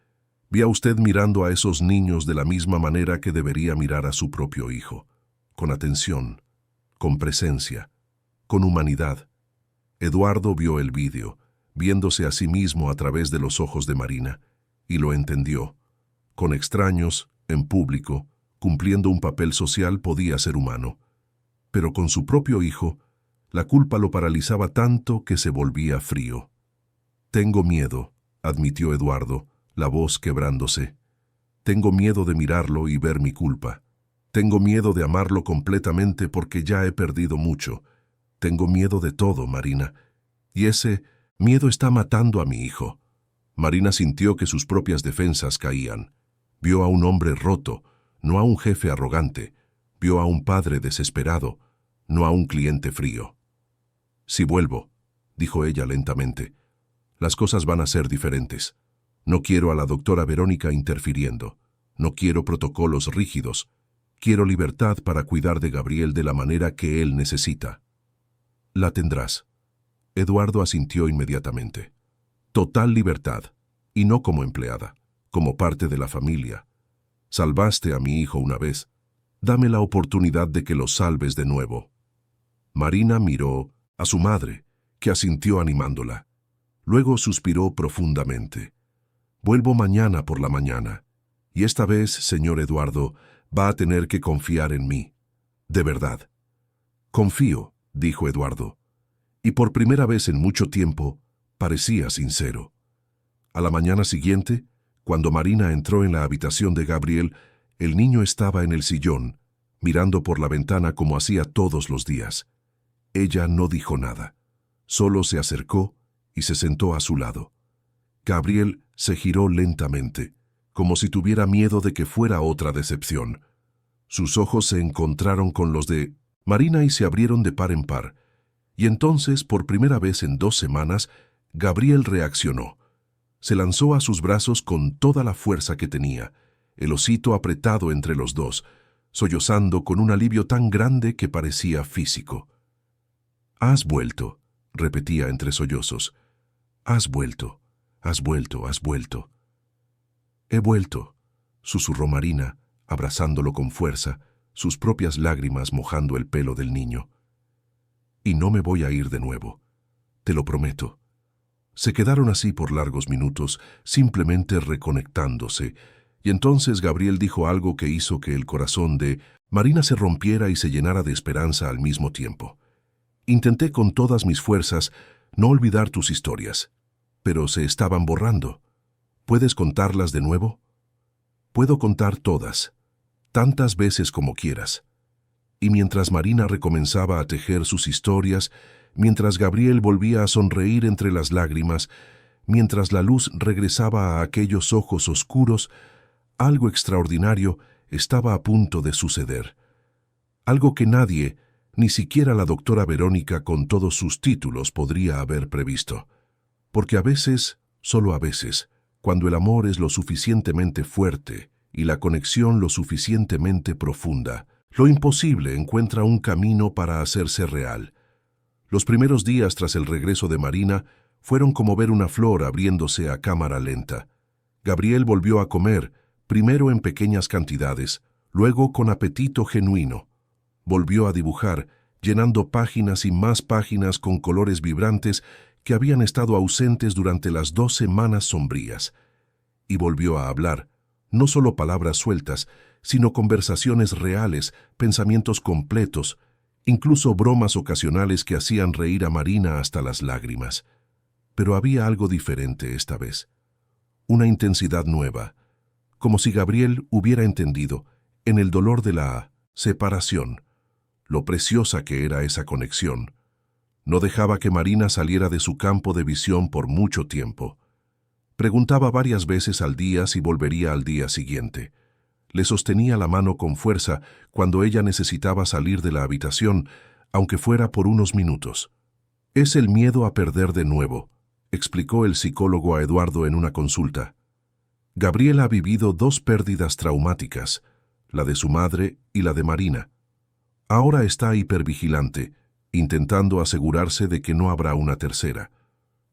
Vi a usted mirando a esos niños de la misma manera que debería mirar a su propio hijo, con atención, con presencia, con humanidad». Eduardo vio el vídeo, viéndose a sí mismo a través de los ojos de Marina, y lo entendió. Con extraños, en público, cumpliendo un papel social, podía ser humano. Pero con su propio hijo, la culpa lo paralizaba tanto que se volvía frío. «Tengo miedo», admitió Eduardo, la voz quebrándose. «Tengo miedo de mirarlo y ver mi culpa. Tengo miedo de amarlo completamente porque ya he perdido mucho. Tengo miedo de todo, Marina. Y ese miedo está matando a mi hijo». Marina sintió que sus propias defensas caían. Vio a un hombre roto, no a un jefe arrogante. Vio a un padre desesperado, no a un cliente frío. «Si vuelvo», dijo ella lentamente, «las cosas van a ser diferentes. No quiero a la doctora Verónica interfiriendo. No quiero protocolos rígidos. Quiero libertad para cuidar de Gabriel de la manera que él necesita». «La tendrás». Eduardo asintió inmediatamente. «Total libertad, y no como empleada, como parte de la familia. Salvaste a mi hijo una vez. Dame la oportunidad de que lo salves de nuevo». Marina miró a su madre, que asintió animándola. Luego suspiró profundamente. «Vuelvo mañana por la mañana. Y esta vez, señor Eduardo, va a tener que confiar en mí. De verdad». «Confío», dijo Eduardo. Y por primera vez en mucho tiempo, parecía sincero. A la mañana siguiente, cuando Marina entró en la habitación de Gabriel, el niño estaba en el sillón, mirando por la ventana como hacía todos los días. Ella no dijo nada. Solo se acercó y se sentó a su lado. Gabriel se giró lentamente, como si tuviera miedo de que fuera otra decepción. Sus ojos se encontraron con los de Marina y se abrieron de par en par. Y entonces, por primera vez en 2 semanas, Gabriel reaccionó. Se lanzó a sus brazos con toda la fuerza que tenía, el osito apretado entre los dos, sollozando con un alivio tan grande que parecía físico. «Has vuelto», repetía entre sollozos. «Has vuelto, has vuelto, has vuelto». «He vuelto», susurró Marina, abrazándolo con fuerza, sus propias lágrimas mojando el pelo del niño. «Y no me voy a ir de nuevo, te lo prometo». Se quedaron así por largos minutos, simplemente reconectándose, y entonces Gabriel dijo algo que hizo que el corazón de Marina se rompiera y se llenara de esperanza al mismo tiempo. «Intenté con todas mis fuerzas no olvidar tus historias, pero se estaban borrando. ¿Puedes contarlas de nuevo?» «Puedo contar todas, tantas veces como quieras». Y mientras Marina recomenzaba a tejer sus historias, mientras Gabriel volvía a sonreír entre las lágrimas, mientras la luz regresaba a aquellos ojos oscuros, algo extraordinario estaba a punto de suceder. Algo que nadie, ni siquiera la doctora Verónica con todos sus títulos, podría haber previsto. Porque a veces, solo a veces, cuando el amor es lo suficientemente fuerte y la conexión lo suficientemente profunda, lo imposible encuentra un camino para hacerse real. Los primeros días tras el regreso de Marina fueron como ver una flor abriéndose a cámara lenta. Gabriel volvió a comer, primero en pequeñas cantidades, luego con apetito genuino. Volvió a dibujar, llenando páginas y más páginas con colores vibrantes que habían estado ausentes durante las 2 semanas sombrías. Y volvió a hablar, no solo palabras sueltas, sino conversaciones reales, pensamientos completos, incluso bromas ocasionales que hacían reír a Marina hasta las lágrimas. Pero había algo diferente esta vez. Una intensidad nueva, como si Gabriel hubiera entendido, en el dolor de la separación, lo preciosa que era esa conexión. No dejaba que Marina saliera de su campo de visión por mucho tiempo. Preguntaba varias veces al día si volvería al día siguiente. Le sostenía la mano con fuerza cuando ella necesitaba salir de la habitación, aunque fuera por unos minutos. «Es el miedo a perder de nuevo», explicó el psicólogo a Eduardo en una consulta. Gabriel ha vivido 2 pérdidas traumáticas, la de su madre y la de Marina. Ahora está hipervigilante, intentando asegurarse de que no habrá una tercera.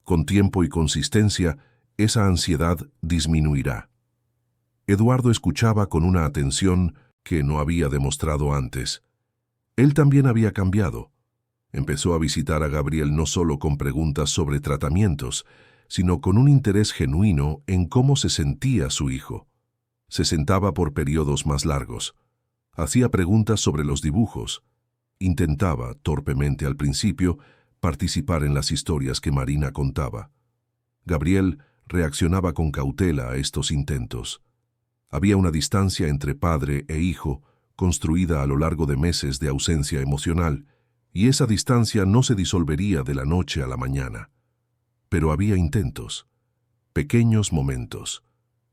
Con tiempo y consistencia, esa ansiedad disminuirá. Eduardo escuchaba con una atención que no había demostrado antes. Él también había cambiado. Empezó a visitar a Gabriel no solo con preguntas sobre tratamientos, sino con un interés genuino en cómo se sentía su hijo. Se sentaba por periodos más largos. Hacía preguntas sobre los dibujos. Intentaba, torpemente al principio, participar en las historias que Marina contaba. Gabriel reaccionaba con cautela a estos intentos. Había una distancia entre padre e hijo, construida a lo largo de meses de ausencia emocional, y esa distancia no se disolvería de la noche a la mañana. Pero había intentos, pequeños momentos.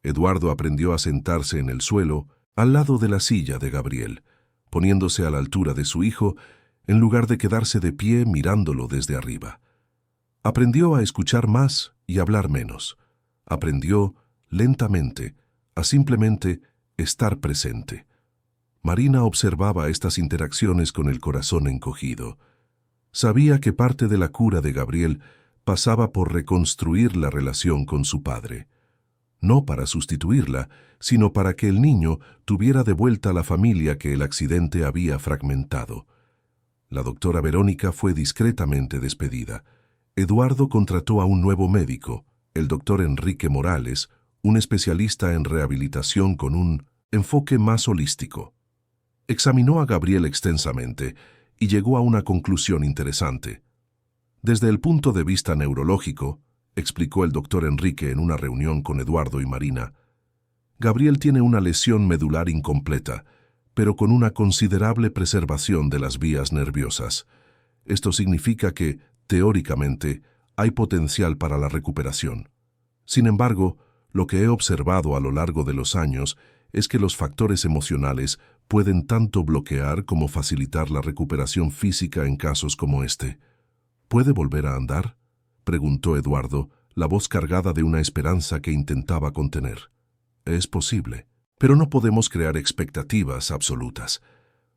Eduardo aprendió a sentarse en el suelo, al lado de la silla de Gabriel, poniéndose a la altura de su hijo, en lugar de quedarse de pie mirándolo desde arriba. Aprendió a escuchar más y hablar menos. Aprendió, lentamente, a simplemente estar presente. Marina observaba estas interacciones con el corazón encogido. Sabía que parte de la cura de Gabriel pasaba por reconstruir la relación con su padre. No para sustituirla, sino para que el niño tuviera de vuelta la familia que el accidente había fragmentado. La doctora Verónica fue discretamente despedida. Eduardo contrató a un nuevo médico, el doctor Enrique Morales, un especialista en rehabilitación con un enfoque más holístico. Examinó a Gabriel extensamente y llegó a una conclusión interesante. Desde el punto de vista neurológico, explicó el doctor Enrique en una reunión con Eduardo y Marina, Gabriel tiene una lesión medular incompleta, pero con una considerable preservación de las vías nerviosas. Esto significa que, teóricamente, hay potencial para la recuperación. Sin embargo, lo que he observado a lo largo de los años es que los factores emocionales pueden tanto bloquear como facilitar la recuperación física en casos como este. ¿Puede volver a andar?, preguntó Eduardo, la voz cargada de una esperanza que intentaba contener. Es posible, pero no podemos crear expectativas absolutas.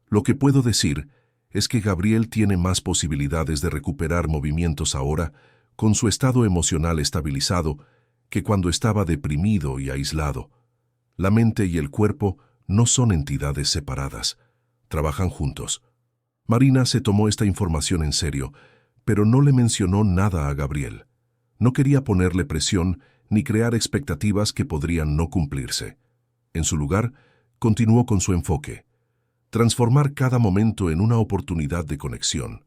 Lo que puedo decir es que Gabriel tiene más posibilidades de recuperar movimientos ahora, con su estado emocional estabilizado, que cuando estaba deprimido y aislado. La mente y el cuerpo no son entidades separadas, trabajan juntos. Marina se tomó esta información en serio, pero no le mencionó nada a Gabriel. No quería ponerle presión ni crear expectativas que podrían no cumplirse. En su lugar, continuó con su enfoque. Transformar cada momento en una oportunidad de conexión,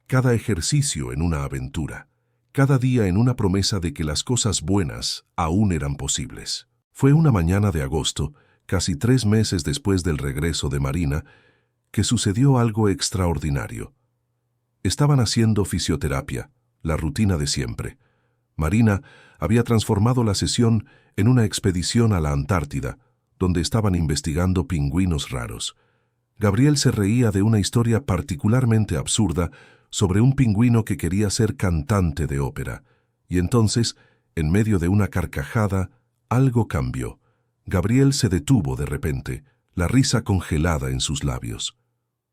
cada ejercicio en una aventura, cada día en una promesa de que las cosas buenas aún eran posibles. Fue una mañana de agosto, casi 3 meses después del regreso de Marina, que sucedió algo extraordinario. Estaban haciendo fisioterapia, la rutina de siempre. Marina había transformado la sesión en una expedición a la Antártida, donde estaban investigando pingüinos raros. Gabriel se reía de una historia particularmente absurda sobre un pingüino que quería ser cantante de ópera. Y entonces, en medio de una carcajada, algo cambió. Gabriel se detuvo de repente, la risa congelada en sus labios.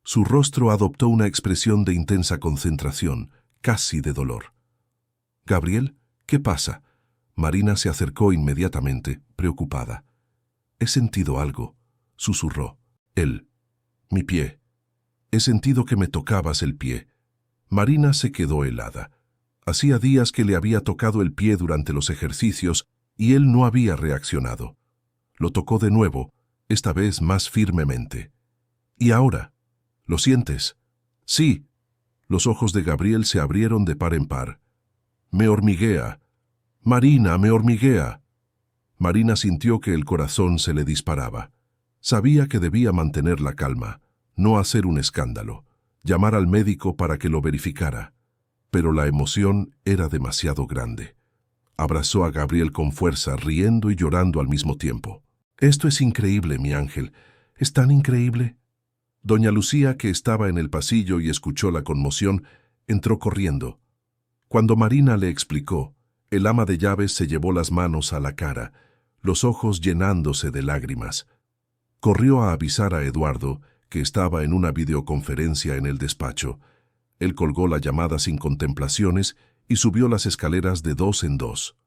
Su rostro adoptó una expresión de intensa concentración, casi de dolor. «Gabriel, ¿qué pasa?». Marina se acercó inmediatamente, preocupada. «He sentido algo», susurró. Él. «Mi pie. He sentido que me tocabas el pie». Marina se quedó helada. Hacía días que le había tocado el pie durante los ejercicios y él no había reaccionado. Lo tocó de nuevo, esta vez más firmemente. «¿Y ahora? ¿Lo sientes?». «Sí». Los ojos de Gabriel se abrieron de par en par. «Me hormiguea. Marina, me hormiguea». Marina sintió que el corazón se le disparaba. Sabía que debía mantener la calma, no hacer un escándalo, llamar al médico para que lo verificara. Pero la emoción era demasiado grande. Abrazó a Gabriel con fuerza, riendo y llorando al mismo tiempo. «Esto es increíble, mi ángel. ¿Es tan increíble?». Doña Lucía, que estaba en el pasillo y escuchó la conmoción, entró corriendo. Cuando Marina le explicó, el ama de llaves se llevó las manos a la cara, los ojos llenándose de lágrimas. Corrió a avisar a Eduardo, que estaba en una videoconferencia en el despacho. Él colgó la llamada sin contemplaciones y subió las escaleras de 2 en 2.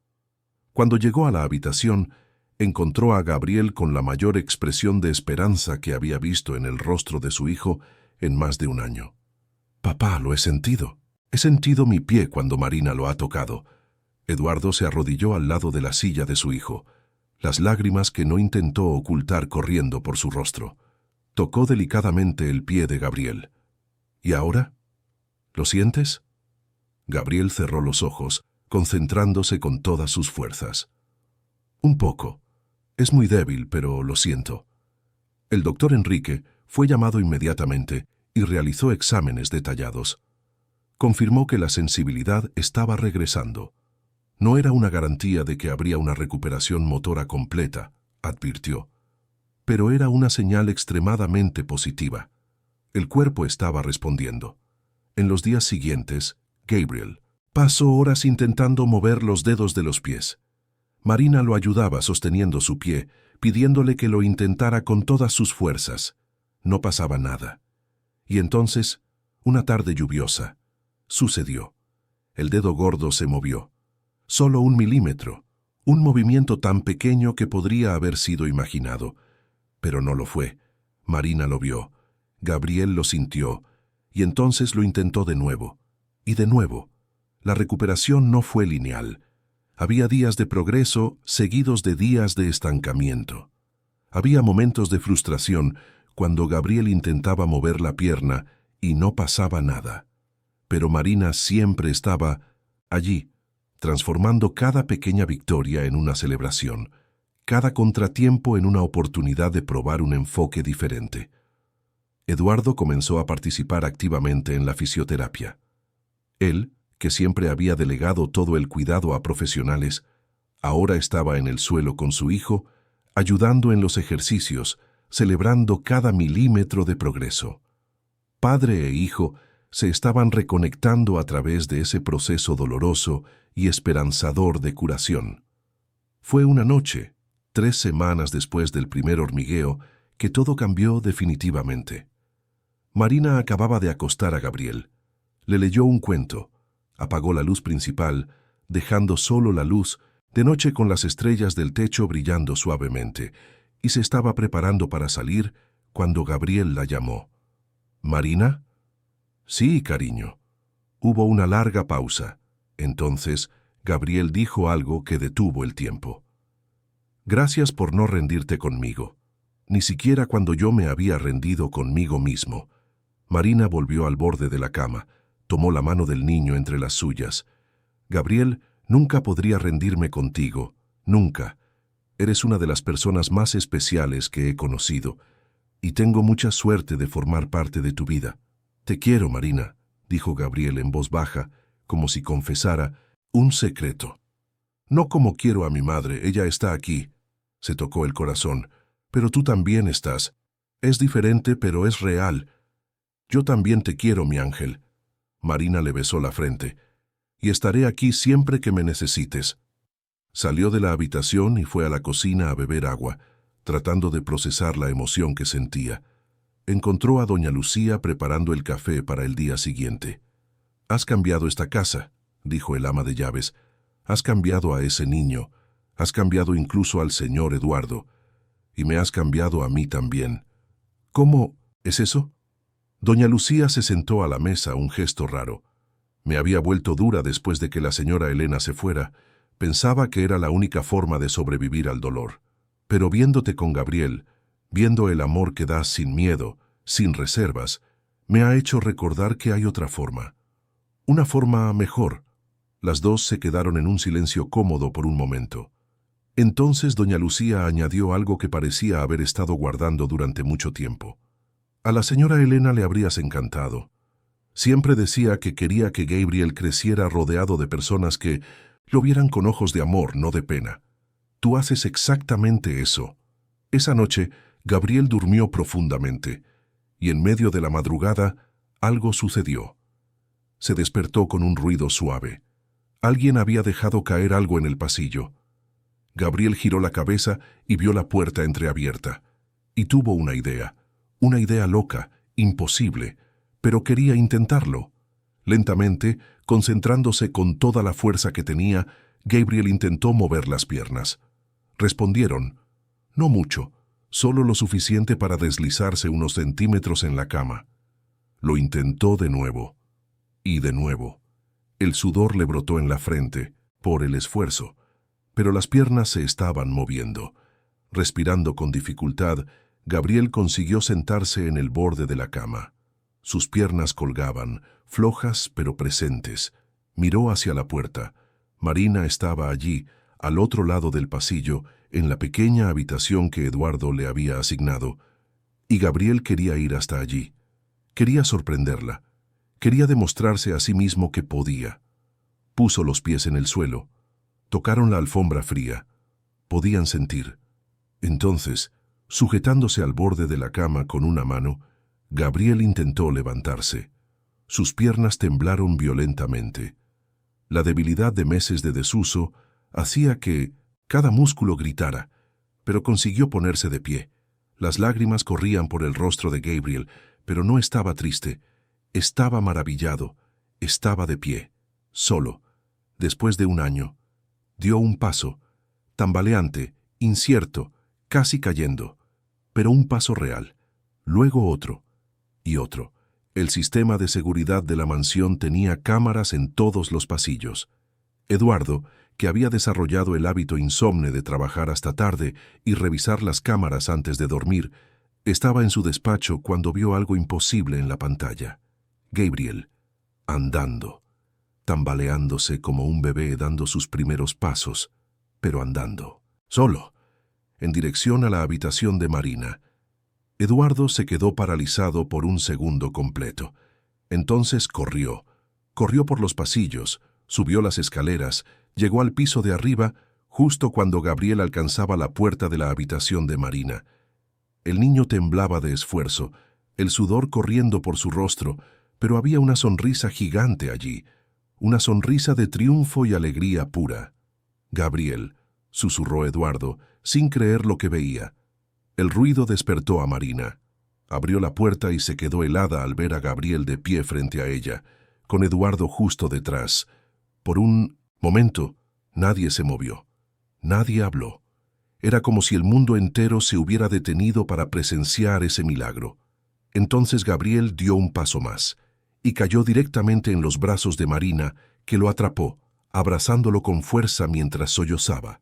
Cuando llegó a la habitación, encontró a Gabriel con la mayor expresión de esperanza que había visto en el rostro de su hijo en más de un año. Papá, lo he sentido. He sentido mi pie cuando Marina lo ha tocado. Eduardo se arrodilló al lado de la silla de su hijo, las lágrimas que no intentó ocultar corriendo por su rostro. Tocó delicadamente el pie de Gabriel. ¿Y ahora? ¿Lo sientes? Gabriel cerró los ojos, concentrándose con todas sus fuerzas. Un poco. Es muy débil, pero lo siento. El doctor Enrique fue llamado inmediatamente y realizó exámenes detallados. Confirmó que la sensibilidad estaba regresando. No era una garantía de que habría una recuperación motora completa, advirtió, pero era una señal extremadamente positiva. El cuerpo estaba respondiendo. En los días siguientes, Gabriel pasó horas intentando mover los dedos de los pies. Marina lo ayudaba sosteniendo su pie, pidiéndole que lo intentara con todas sus fuerzas. No pasaba nada. Y entonces, una tarde lluviosa, sucedió. El dedo gordo se movió. Solo 1 milímetro, un movimiento tan pequeño que podría haber sido imaginado. Pero no lo fue. Marina lo vio. Gabriel lo sintió. Y entonces lo intentó de nuevo. Y de nuevo. La recuperación no fue lineal. Había días de progreso seguidos de días de estancamiento. Había momentos de frustración cuando Gabriel intentaba mover la pierna y no pasaba nada. Pero Marina siempre estaba allí, transformando cada pequeña victoria en una celebración, cada contratiempo en una oportunidad de probar un enfoque diferente. Eduardo comenzó a participar activamente en la fisioterapia. Él, que siempre había delegado todo el cuidado a profesionales, ahora estaba en el suelo con su hijo, ayudando en los ejercicios, celebrando cada milímetro de progreso. Padre e hijo se estaban reconectando a través de ese proceso doloroso y esperanzador de curación. Fue una noche, 3 semanas después del primer hormigueo, que todo cambió definitivamente. Marina acababa de acostar a Gabriel. Le leyó un cuento, apagó la luz principal, dejando solo la luz, de noche con las estrellas del techo brillando suavemente, y se estaba preparando para salir cuando Gabriel la llamó. ¿Marina? Sí, cariño. Hubo una larga pausa. Entonces, Gabriel dijo algo que detuvo el tiempo. Gracias por no rendirte conmigo, ni siquiera cuando yo me había rendido conmigo mismo. Marina volvió al borde de la cama, tomó la mano del niño entre las suyas. Gabriel, nunca podría rendirme contigo, nunca. Eres una de las personas más especiales que he conocido, y tengo mucha suerte de formar parte de tu vida. Te quiero, Marina, dijo Gabriel en voz baja, como si confesara un secreto. No como quiero a mi madre, ella está aquí. Se tocó el corazón. Pero tú también estás. Es diferente, pero es real. Yo también te quiero, mi ángel. Marina le besó la frente. Y estaré aquí siempre que me necesites. Salió de la habitación y fue a la cocina a beber agua, tratando de procesar la emoción que sentía. Encontró a doña Lucía preparando el café para el día siguiente. «Has cambiado esta casa», dijo el ama de llaves. «Has cambiado a ese niño. Has cambiado incluso al señor Eduardo. Y me has cambiado a mí también». «¿Cómo es eso?» Doña Lucía se sentó a la mesa, un gesto raro. Me había vuelto dura después de que la señora Elena se fuera. Pensaba que era la única forma de sobrevivir al dolor. Pero viéndote con Gabriel, viendo el amor que das sin miedo, sin reservas, me ha hecho recordar que hay otra forma. Una forma mejor. Las dos se quedaron en un silencio cómodo por un momento. Entonces doña Lucía añadió algo que parecía haber estado guardando durante mucho tiempo. A la señora Elena le habrías encantado. Siempre decía que quería que Gabriel creciera rodeado de personas que lo vieran con ojos de amor, no de pena. Tú haces exactamente eso. Esa noche, Gabriel durmió profundamente, y en medio de la madrugada, algo sucedió. Se despertó con un ruido suave. Alguien había dejado caer algo en el pasillo. Gabriel giró la cabeza y vio la puerta entreabierta. Y tuvo una idea loca, imposible, pero quería intentarlo. Lentamente, concentrándose con toda la fuerza que tenía, Gabriel intentó mover las piernas. Respondieron, no mucho, solo lo suficiente para deslizarse unos centímetros en la cama. Lo intentó de nuevo, y de nuevo. El sudor le brotó en la frente, por el esfuerzo, pero las piernas se estaban moviendo. Respirando con dificultad, Gabriel consiguió sentarse en el borde de la cama. Sus piernas colgaban, flojas pero presentes. Miró hacia la puerta. Marina estaba allí, al otro lado del pasillo, en la pequeña habitación que Eduardo le había asignado, y Gabriel quería ir hasta allí. Quería sorprenderla. Quería demostrarse a sí mismo que podía. Puso los pies en el suelo. Tocaron la alfombra fría. Podían sentir. Entonces, sujetándose al borde de la cama con una mano, Gabriel intentó levantarse. Sus piernas temblaron violentamente. La debilidad de meses de desuso hacía que cada músculo gritara, pero consiguió ponerse de pie. Las lágrimas corrían por el rostro de Gabriel, pero no estaba triste. Estaba maravillado. Estaba de pie, solo. Después de un año, dio un paso, tambaleante, incierto, casi cayendo, pero un paso real. Luego otro, y otro. El sistema de seguridad de la mansión tenía cámaras en todos los pasillos. Eduardo, que había desarrollado el hábito insomne de trabajar hasta tarde y revisar las cámaras antes de dormir, estaba en su despacho cuando vio algo imposible en la pantalla. Gabriel, andando, tambaleándose como un bebé dando sus primeros pasos, pero andando, solo, en dirección a la habitación de Marina. Eduardo se quedó paralizado por un segundo completo. Entonces corrió por los pasillos, subió las escaleras, llegó al piso de arriba, justo cuando Gabriel alcanzaba la puerta de la habitación de Marina. El niño temblaba de esfuerzo, el sudor corriendo por su rostro, pero había una sonrisa gigante allí, una sonrisa de triunfo y alegría pura. «Gabriel», susurró Eduardo, sin creer lo que veía. El ruido despertó a Marina. Abrió la puerta y se quedó helada al ver a Gabriel de pie frente a ella, con Eduardo justo detrás. Por un momento, nadie se movió. Nadie habló. Era como si el mundo entero se hubiera detenido para presenciar ese milagro. Entonces Gabriel dio un paso más y cayó directamente en los brazos de Marina, que lo atrapó, abrazándolo con fuerza mientras sollozaba.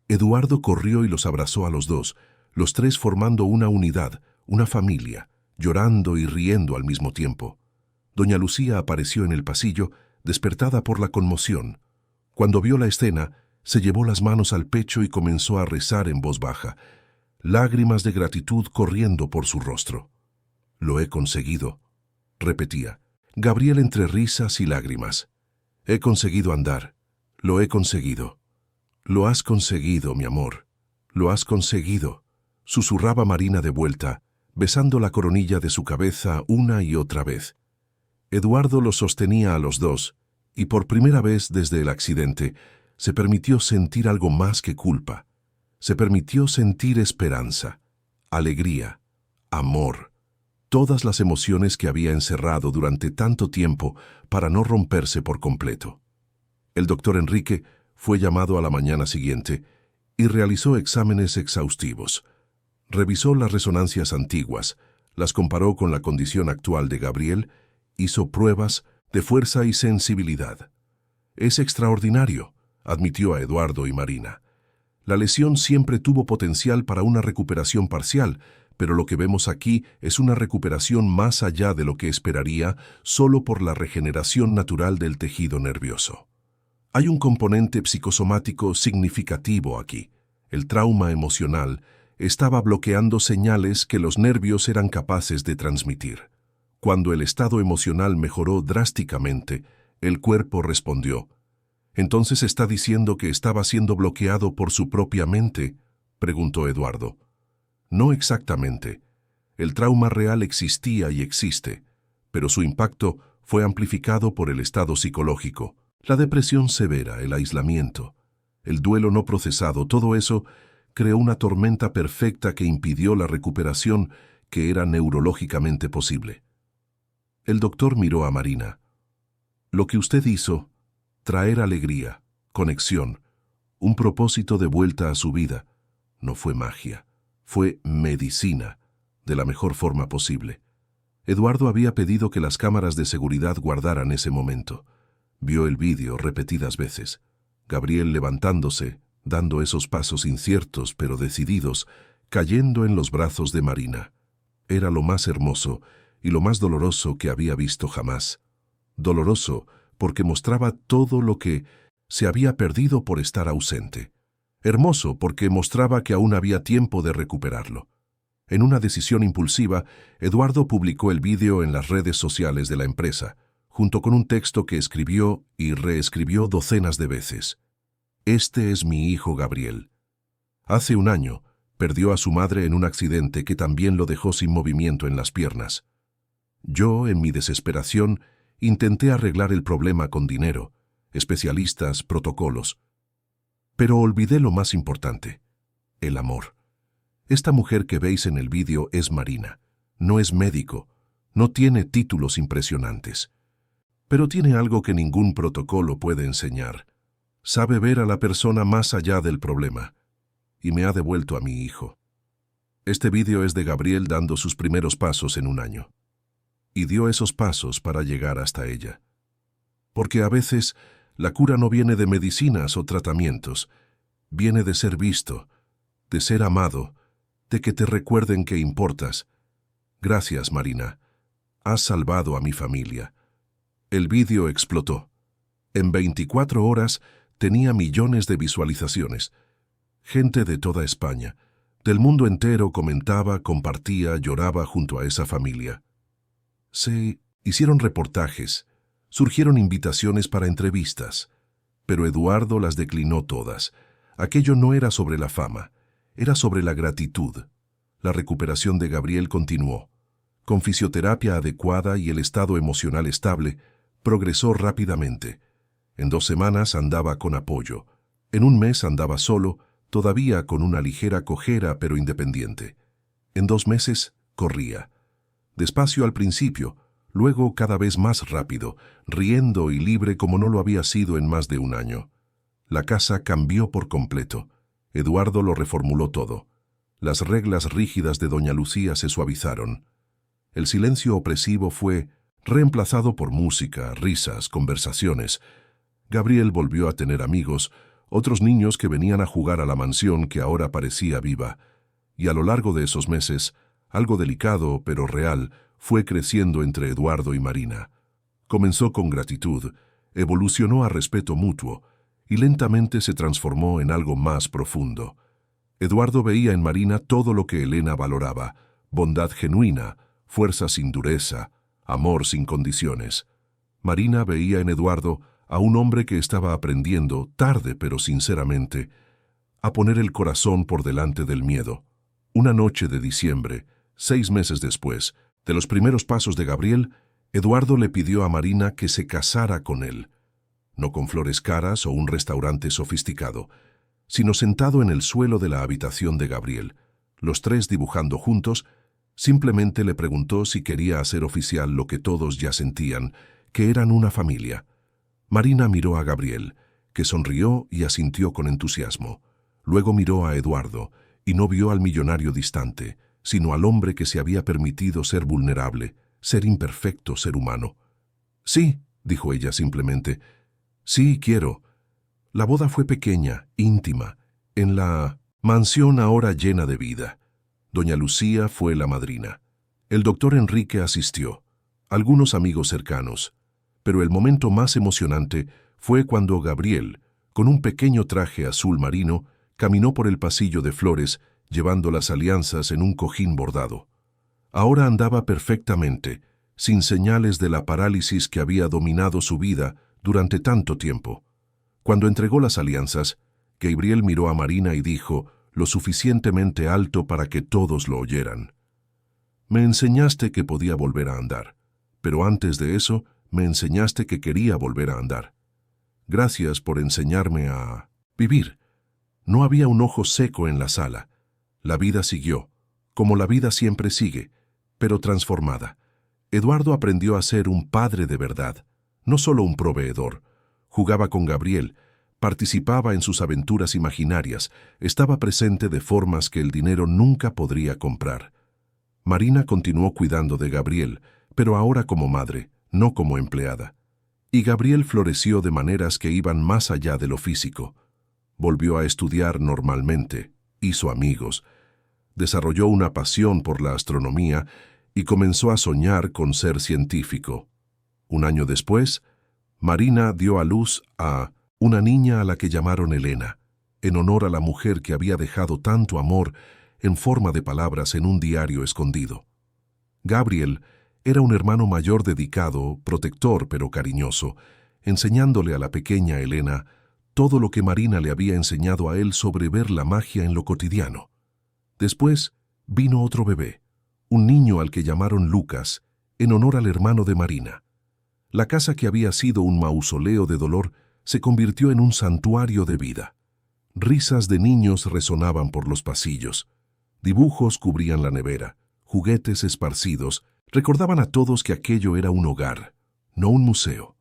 Eduardo corrió y los abrazó a los dos, los tres formando una unidad, una familia, llorando y riendo al mismo tiempo. Doña Lucía apareció en el pasillo, despertada por la conmoción. Cuando vio la escena, se llevó las manos al pecho y comenzó a rezar en voz baja, lágrimas de gratitud corriendo por su rostro. «Lo he conseguido», repetía, Gabriel entre risas y lágrimas. «He conseguido andar. Lo he conseguido». «Lo has conseguido, mi amor. Lo has conseguido», susurraba Marina de vuelta, besando la coronilla de su cabeza una y otra vez. Eduardo los sostenía a los dos, y por primera vez desde el accidente, se permitió sentir algo más que culpa. Se permitió sentir esperanza, alegría, amor, todas las emociones que había encerrado durante tanto tiempo para no romperse por completo. El doctor Enrique fue llamado a la mañana siguiente y realizó exámenes exhaustivos. Revisó las resonancias antiguas, las comparó con la condición actual de Gabriel, hizo pruebas de fuerza y sensibilidad. «Es extraordinario», admitió a Eduardo y Marina. «La lesión siempre tuvo potencial para una recuperación parcial, pero lo que vemos aquí es una recuperación más allá de lo que esperaría solo por la regeneración natural del tejido nervioso. Hay un componente psicosomático significativo aquí. El trauma emocional estaba bloqueando señales que los nervios eran capaces de transmitir. Cuando el estado emocional mejoró drásticamente, el cuerpo respondió. «¿Entonces está diciendo que estaba siendo bloqueado por su propia mente?», preguntó Eduardo. «No exactamente. El trauma real existía y existe, pero su impacto fue amplificado por el estado psicológico, la depresión severa, el aislamiento, el duelo no procesado, todo eso creó una tormenta perfecta que impidió la recuperación que era neurológicamente posible». El doctor miró a Marina. «Lo que usted hizo, traer alegría, conexión, un propósito de vuelta a su vida, no fue magia, fue medicina, de la mejor forma posible. Eduardo había pedido que las cámaras de seguridad guardaran ese momento. Vio el vídeo repetidas veces. Gabriel levantándose, dando esos pasos inciertos pero decididos, cayendo en los brazos de Marina. Era lo más hermoso y lo más doloroso que había visto jamás. Doloroso porque mostraba todo lo que se había perdido por estar ausente. Hermoso porque mostraba que aún había tiempo de recuperarlo. En una decisión impulsiva, Eduardo publicó el vídeo en las redes sociales de la empresa, junto con un texto que escribió y reescribió docenas de veces. Este es mi hijo Gabriel. Hace un año, perdió a su madre en un accidente que también lo dejó sin movimiento en las piernas. Yo, en mi desesperación, intenté arreglar el problema con dinero, especialistas, protocolos. Pero olvidé lo más importante, el amor. Esta mujer que veis en el vídeo es Marina. No es médico, no tiene títulos impresionantes. Pero tiene algo que ningún protocolo puede enseñar. Sabe ver a la persona más allá del problema. Y me ha devuelto a mi hijo. Este vídeo es de Gabriel dando sus primeros pasos en un año. Y dio esos pasos para llegar hasta ella. Porque a veces la cura no viene de medicinas o tratamientos, viene de ser visto, de ser amado, de que te recuerden que importas. Gracias, Marina. Has salvado a mi familia. El vídeo explotó. En 24 horas tenía millones de visualizaciones. Gente de toda España, del mundo entero comentaba, compartía, lloraba junto a esa familia. Se hicieron reportajes, surgieron invitaciones para entrevistas, pero Eduardo las declinó todas. Aquello no era sobre la fama, era sobre la gratitud. La recuperación de Gabriel continuó. Con fisioterapia adecuada y el estado emocional estable, progresó rápidamente. En 2 semanas andaba con apoyo. En un mes andaba solo, todavía con una ligera cojera pero independiente. En 2 meses, corría. Despacio al principio, luego cada vez más rápido, riendo y libre como no lo había sido en más de un año. La casa cambió por completo. Eduardo lo reformuló todo. Las reglas rígidas de doña Lucía se suavizaron. El silencio opresivo fue reemplazado por música, risas, conversaciones. Gabriel volvió a tener amigos, otros niños que venían a jugar a la mansión que ahora parecía viva. Y a lo largo de esos meses, algo delicado pero real fue creciendo entre Eduardo y Marina. Comenzó con gratitud, evolucionó a respeto mutuo y lentamente se transformó en algo más profundo. Eduardo veía en Marina todo lo que Elena valoraba: bondad genuina, fuerza sin dureza, amor sin condiciones. Marina veía en Eduardo a un hombre que estaba aprendiendo, tarde pero sinceramente, a poner el corazón por delante del miedo. Una noche de diciembre, 6 meses después de los primeros pasos de Gabriel, Eduardo le pidió a Marina que se casara con él. No con flores caras o un restaurante sofisticado, sino sentado en el suelo de la habitación de Gabriel, los tres dibujando juntos. Simplemente le preguntó si quería hacer oficial lo que todos ya sentían, que eran una familia. Marina miró a Gabriel, que sonrió y asintió con entusiasmo. Luego miró a Eduardo, y no vio al millonario distante, sino al hombre que se había permitido ser vulnerable, ser imperfecto ser humano. «Sí», dijo ella simplemente, «sí, quiero». La boda fue pequeña, íntima, en la mansión ahora llena de vida. Doña Lucía fue la madrina. El doctor Enrique asistió, algunos amigos cercanos, pero el momento más emocionante fue cuando Gabriel, con un pequeño traje azul marino, caminó por el pasillo de flores, llevando las alianzas en un cojín bordado. Ahora andaba perfectamente, sin señales de la parálisis que había dominado su vida durante tanto tiempo. Cuando entregó las alianzas, Gabriel miró a Marina y dijo, lo suficientemente alto para que todos lo oyeran: «Me enseñaste que podía volver a andar, pero antes de eso me enseñaste que quería volver a andar. Gracias por enseñarme a vivir». No había un ojo seco en la sala. La vida siguió, como la vida siempre sigue, pero transformada. Eduardo aprendió a ser un padre de verdad, no solo un proveedor. Jugaba con Gabriel, participaba en sus aventuras imaginarias, estaba presente de formas que el dinero nunca podría comprar. Marina continuó cuidando de Gabriel, pero ahora como madre, no como empleada. Y Gabriel floreció de maneras que iban más allá de lo físico. Volvió a estudiar normalmente, hizo amigos, desarrolló una pasión por la astronomía y comenzó a soñar con ser científico. Un año después, Marina dio a luz a una niña a la que llamaron Elena, en honor a la mujer que había dejado tanto amor en forma de palabras en un diario escondido. Gabriel era un hermano mayor dedicado, protector pero cariñoso, enseñándole a la pequeña Elena todo lo que Marina le había enseñado a él sobre ver la magia en lo cotidiano. Después vino otro bebé, un niño al que llamaron Lucas, en honor al hermano de Marina. La casa que había sido un mausoleo de dolor se convirtió en un santuario de vida. Risas de niños resonaban por los pasillos. Dibujos cubrían la nevera, juguetes esparcidos, recordaban a todos que aquello era un hogar, no un museo.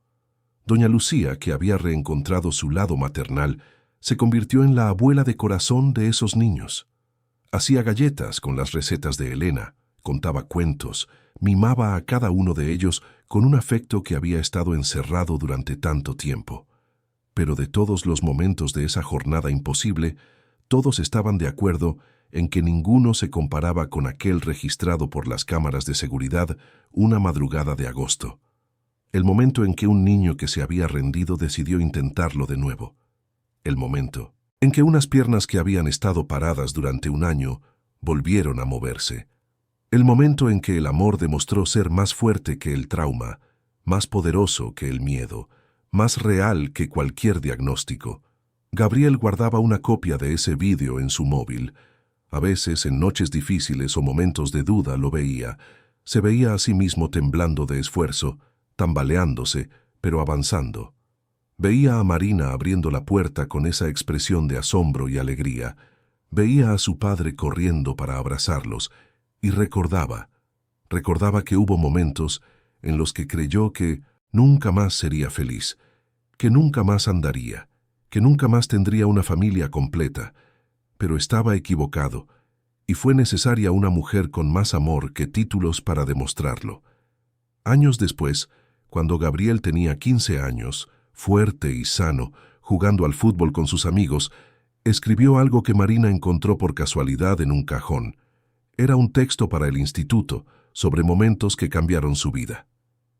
Doña Lucía, que había reencontrado su lado maternal, se convirtió en la abuela de corazón de esos niños. Hacía galletas con las recetas de Elena, contaba cuentos, mimaba a cada uno de ellos con un afecto que había estado encerrado durante tanto tiempo. Pero de todos los momentos de esa jornada imposible, todos estaban de acuerdo en que ninguno se comparaba con aquel registrado por las cámaras de seguridad una madrugada de agosto. El momento en que un niño que se había rendido decidió intentarlo de nuevo. El momento en que unas piernas que habían estado paradas durante un año volvieron a moverse. El momento en que el amor demostró ser más fuerte que el trauma, más poderoso que el miedo, más real que cualquier diagnóstico. Gabriel guardaba una copia de ese vídeo en su móvil. A veces, en noches difíciles o momentos de duda, lo veía. Se veía a sí mismo temblando de esfuerzo, tambaleándose, pero avanzando. Veía a Marina abriendo la puerta con esa expresión de asombro y alegría. Veía a su padre corriendo para abrazarlos y recordaba que hubo momentos en los que creyó que nunca más sería feliz, que nunca más andaría, que nunca más tendría una familia completa, pero estaba equivocado y fue necesaria una mujer con más amor que títulos para demostrarlo. Años después, cuando Gabriel tenía 15 años, fuerte y sano, jugando al fútbol con sus amigos, escribió algo que Marina encontró por casualidad en un cajón. Era un texto para el instituto, sobre momentos que cambiaron su vida.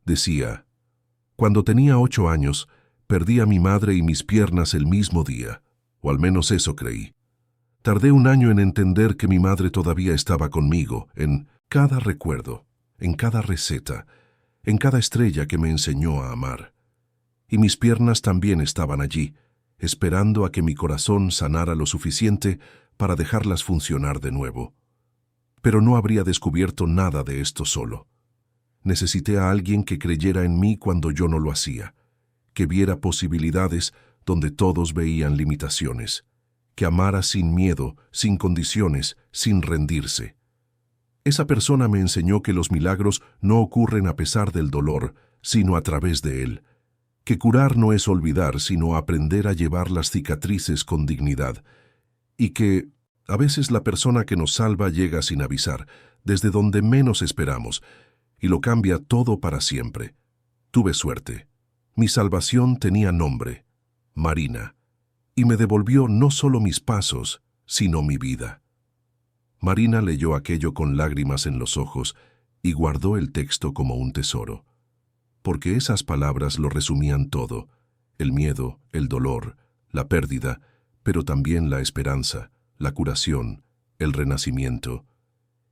Decía: «Cuando tenía 8 años, perdí a mi madre y mis piernas el mismo día, o al menos eso creí. Tardé un año en entender que mi madre todavía estaba conmigo, en cada recuerdo, en cada receta, en cada estrella que me enseñó a amar. Y mis piernas también estaban allí, esperando a que mi corazón sanara lo suficiente para dejarlas funcionar de nuevo. Pero no habría descubierto nada de esto solo. Necesité a alguien que creyera en mí cuando yo no lo hacía, que viera posibilidades donde todos veían limitaciones, que amara sin miedo, sin condiciones, sin rendirse. Esa persona me enseñó que los milagros no ocurren a pesar del dolor, sino a través de él, que curar no es olvidar, sino aprender a llevar las cicatrices con dignidad, y que a veces la persona que nos salva llega sin avisar, desde donde menos esperamos, y lo cambia todo para siempre. Tuve suerte. Mi salvación tenía nombre, Marina, y me devolvió no solo mis pasos, sino mi vida». Marina leyó aquello con lágrimas en los ojos y guardó el texto como un tesoro, porque esas palabras lo resumían todo: el miedo, el dolor, la pérdida, pero también la esperanza, la curación, el renacimiento.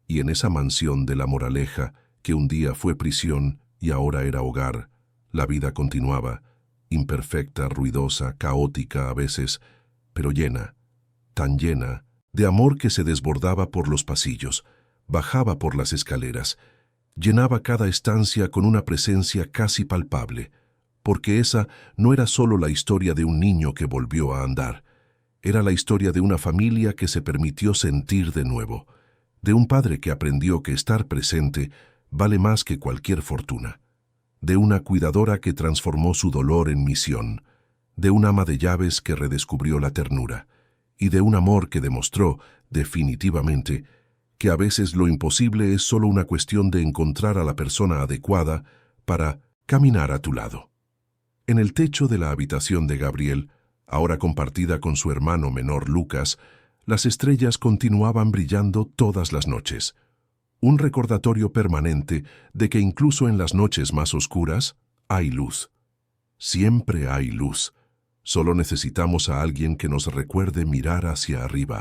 Y en esa mansión de La Moraleja, que un día fue prisión y ahora era hogar, la vida continuaba, imperfecta, ruidosa, caótica a veces, pero llena, tan llena, de amor que se desbordaba por los pasillos, bajaba por las escaleras, llenaba cada estancia con una presencia casi palpable, porque esa no era solo la historia de un niño que volvió a andar, era la historia de una familia que se permitió sentir de nuevo, de un padre que aprendió que estar presente vale más que cualquier fortuna, de una cuidadora que transformó su dolor en misión, de un ama de llaves que redescubrió la ternura, y de un amor que demostró, definitivamente, que a veces lo imposible es solo una cuestión de encontrar a la persona adecuada para caminar a tu lado. En el techo de la habitación de Gabriel, ahora compartida con su hermano menor Lucas, las estrellas continuaban brillando todas las noches. Un recordatorio permanente de que incluso en las noches más oscuras hay luz. Siempre hay luz. Solo necesitamos a alguien que nos recuerde mirar hacia arriba.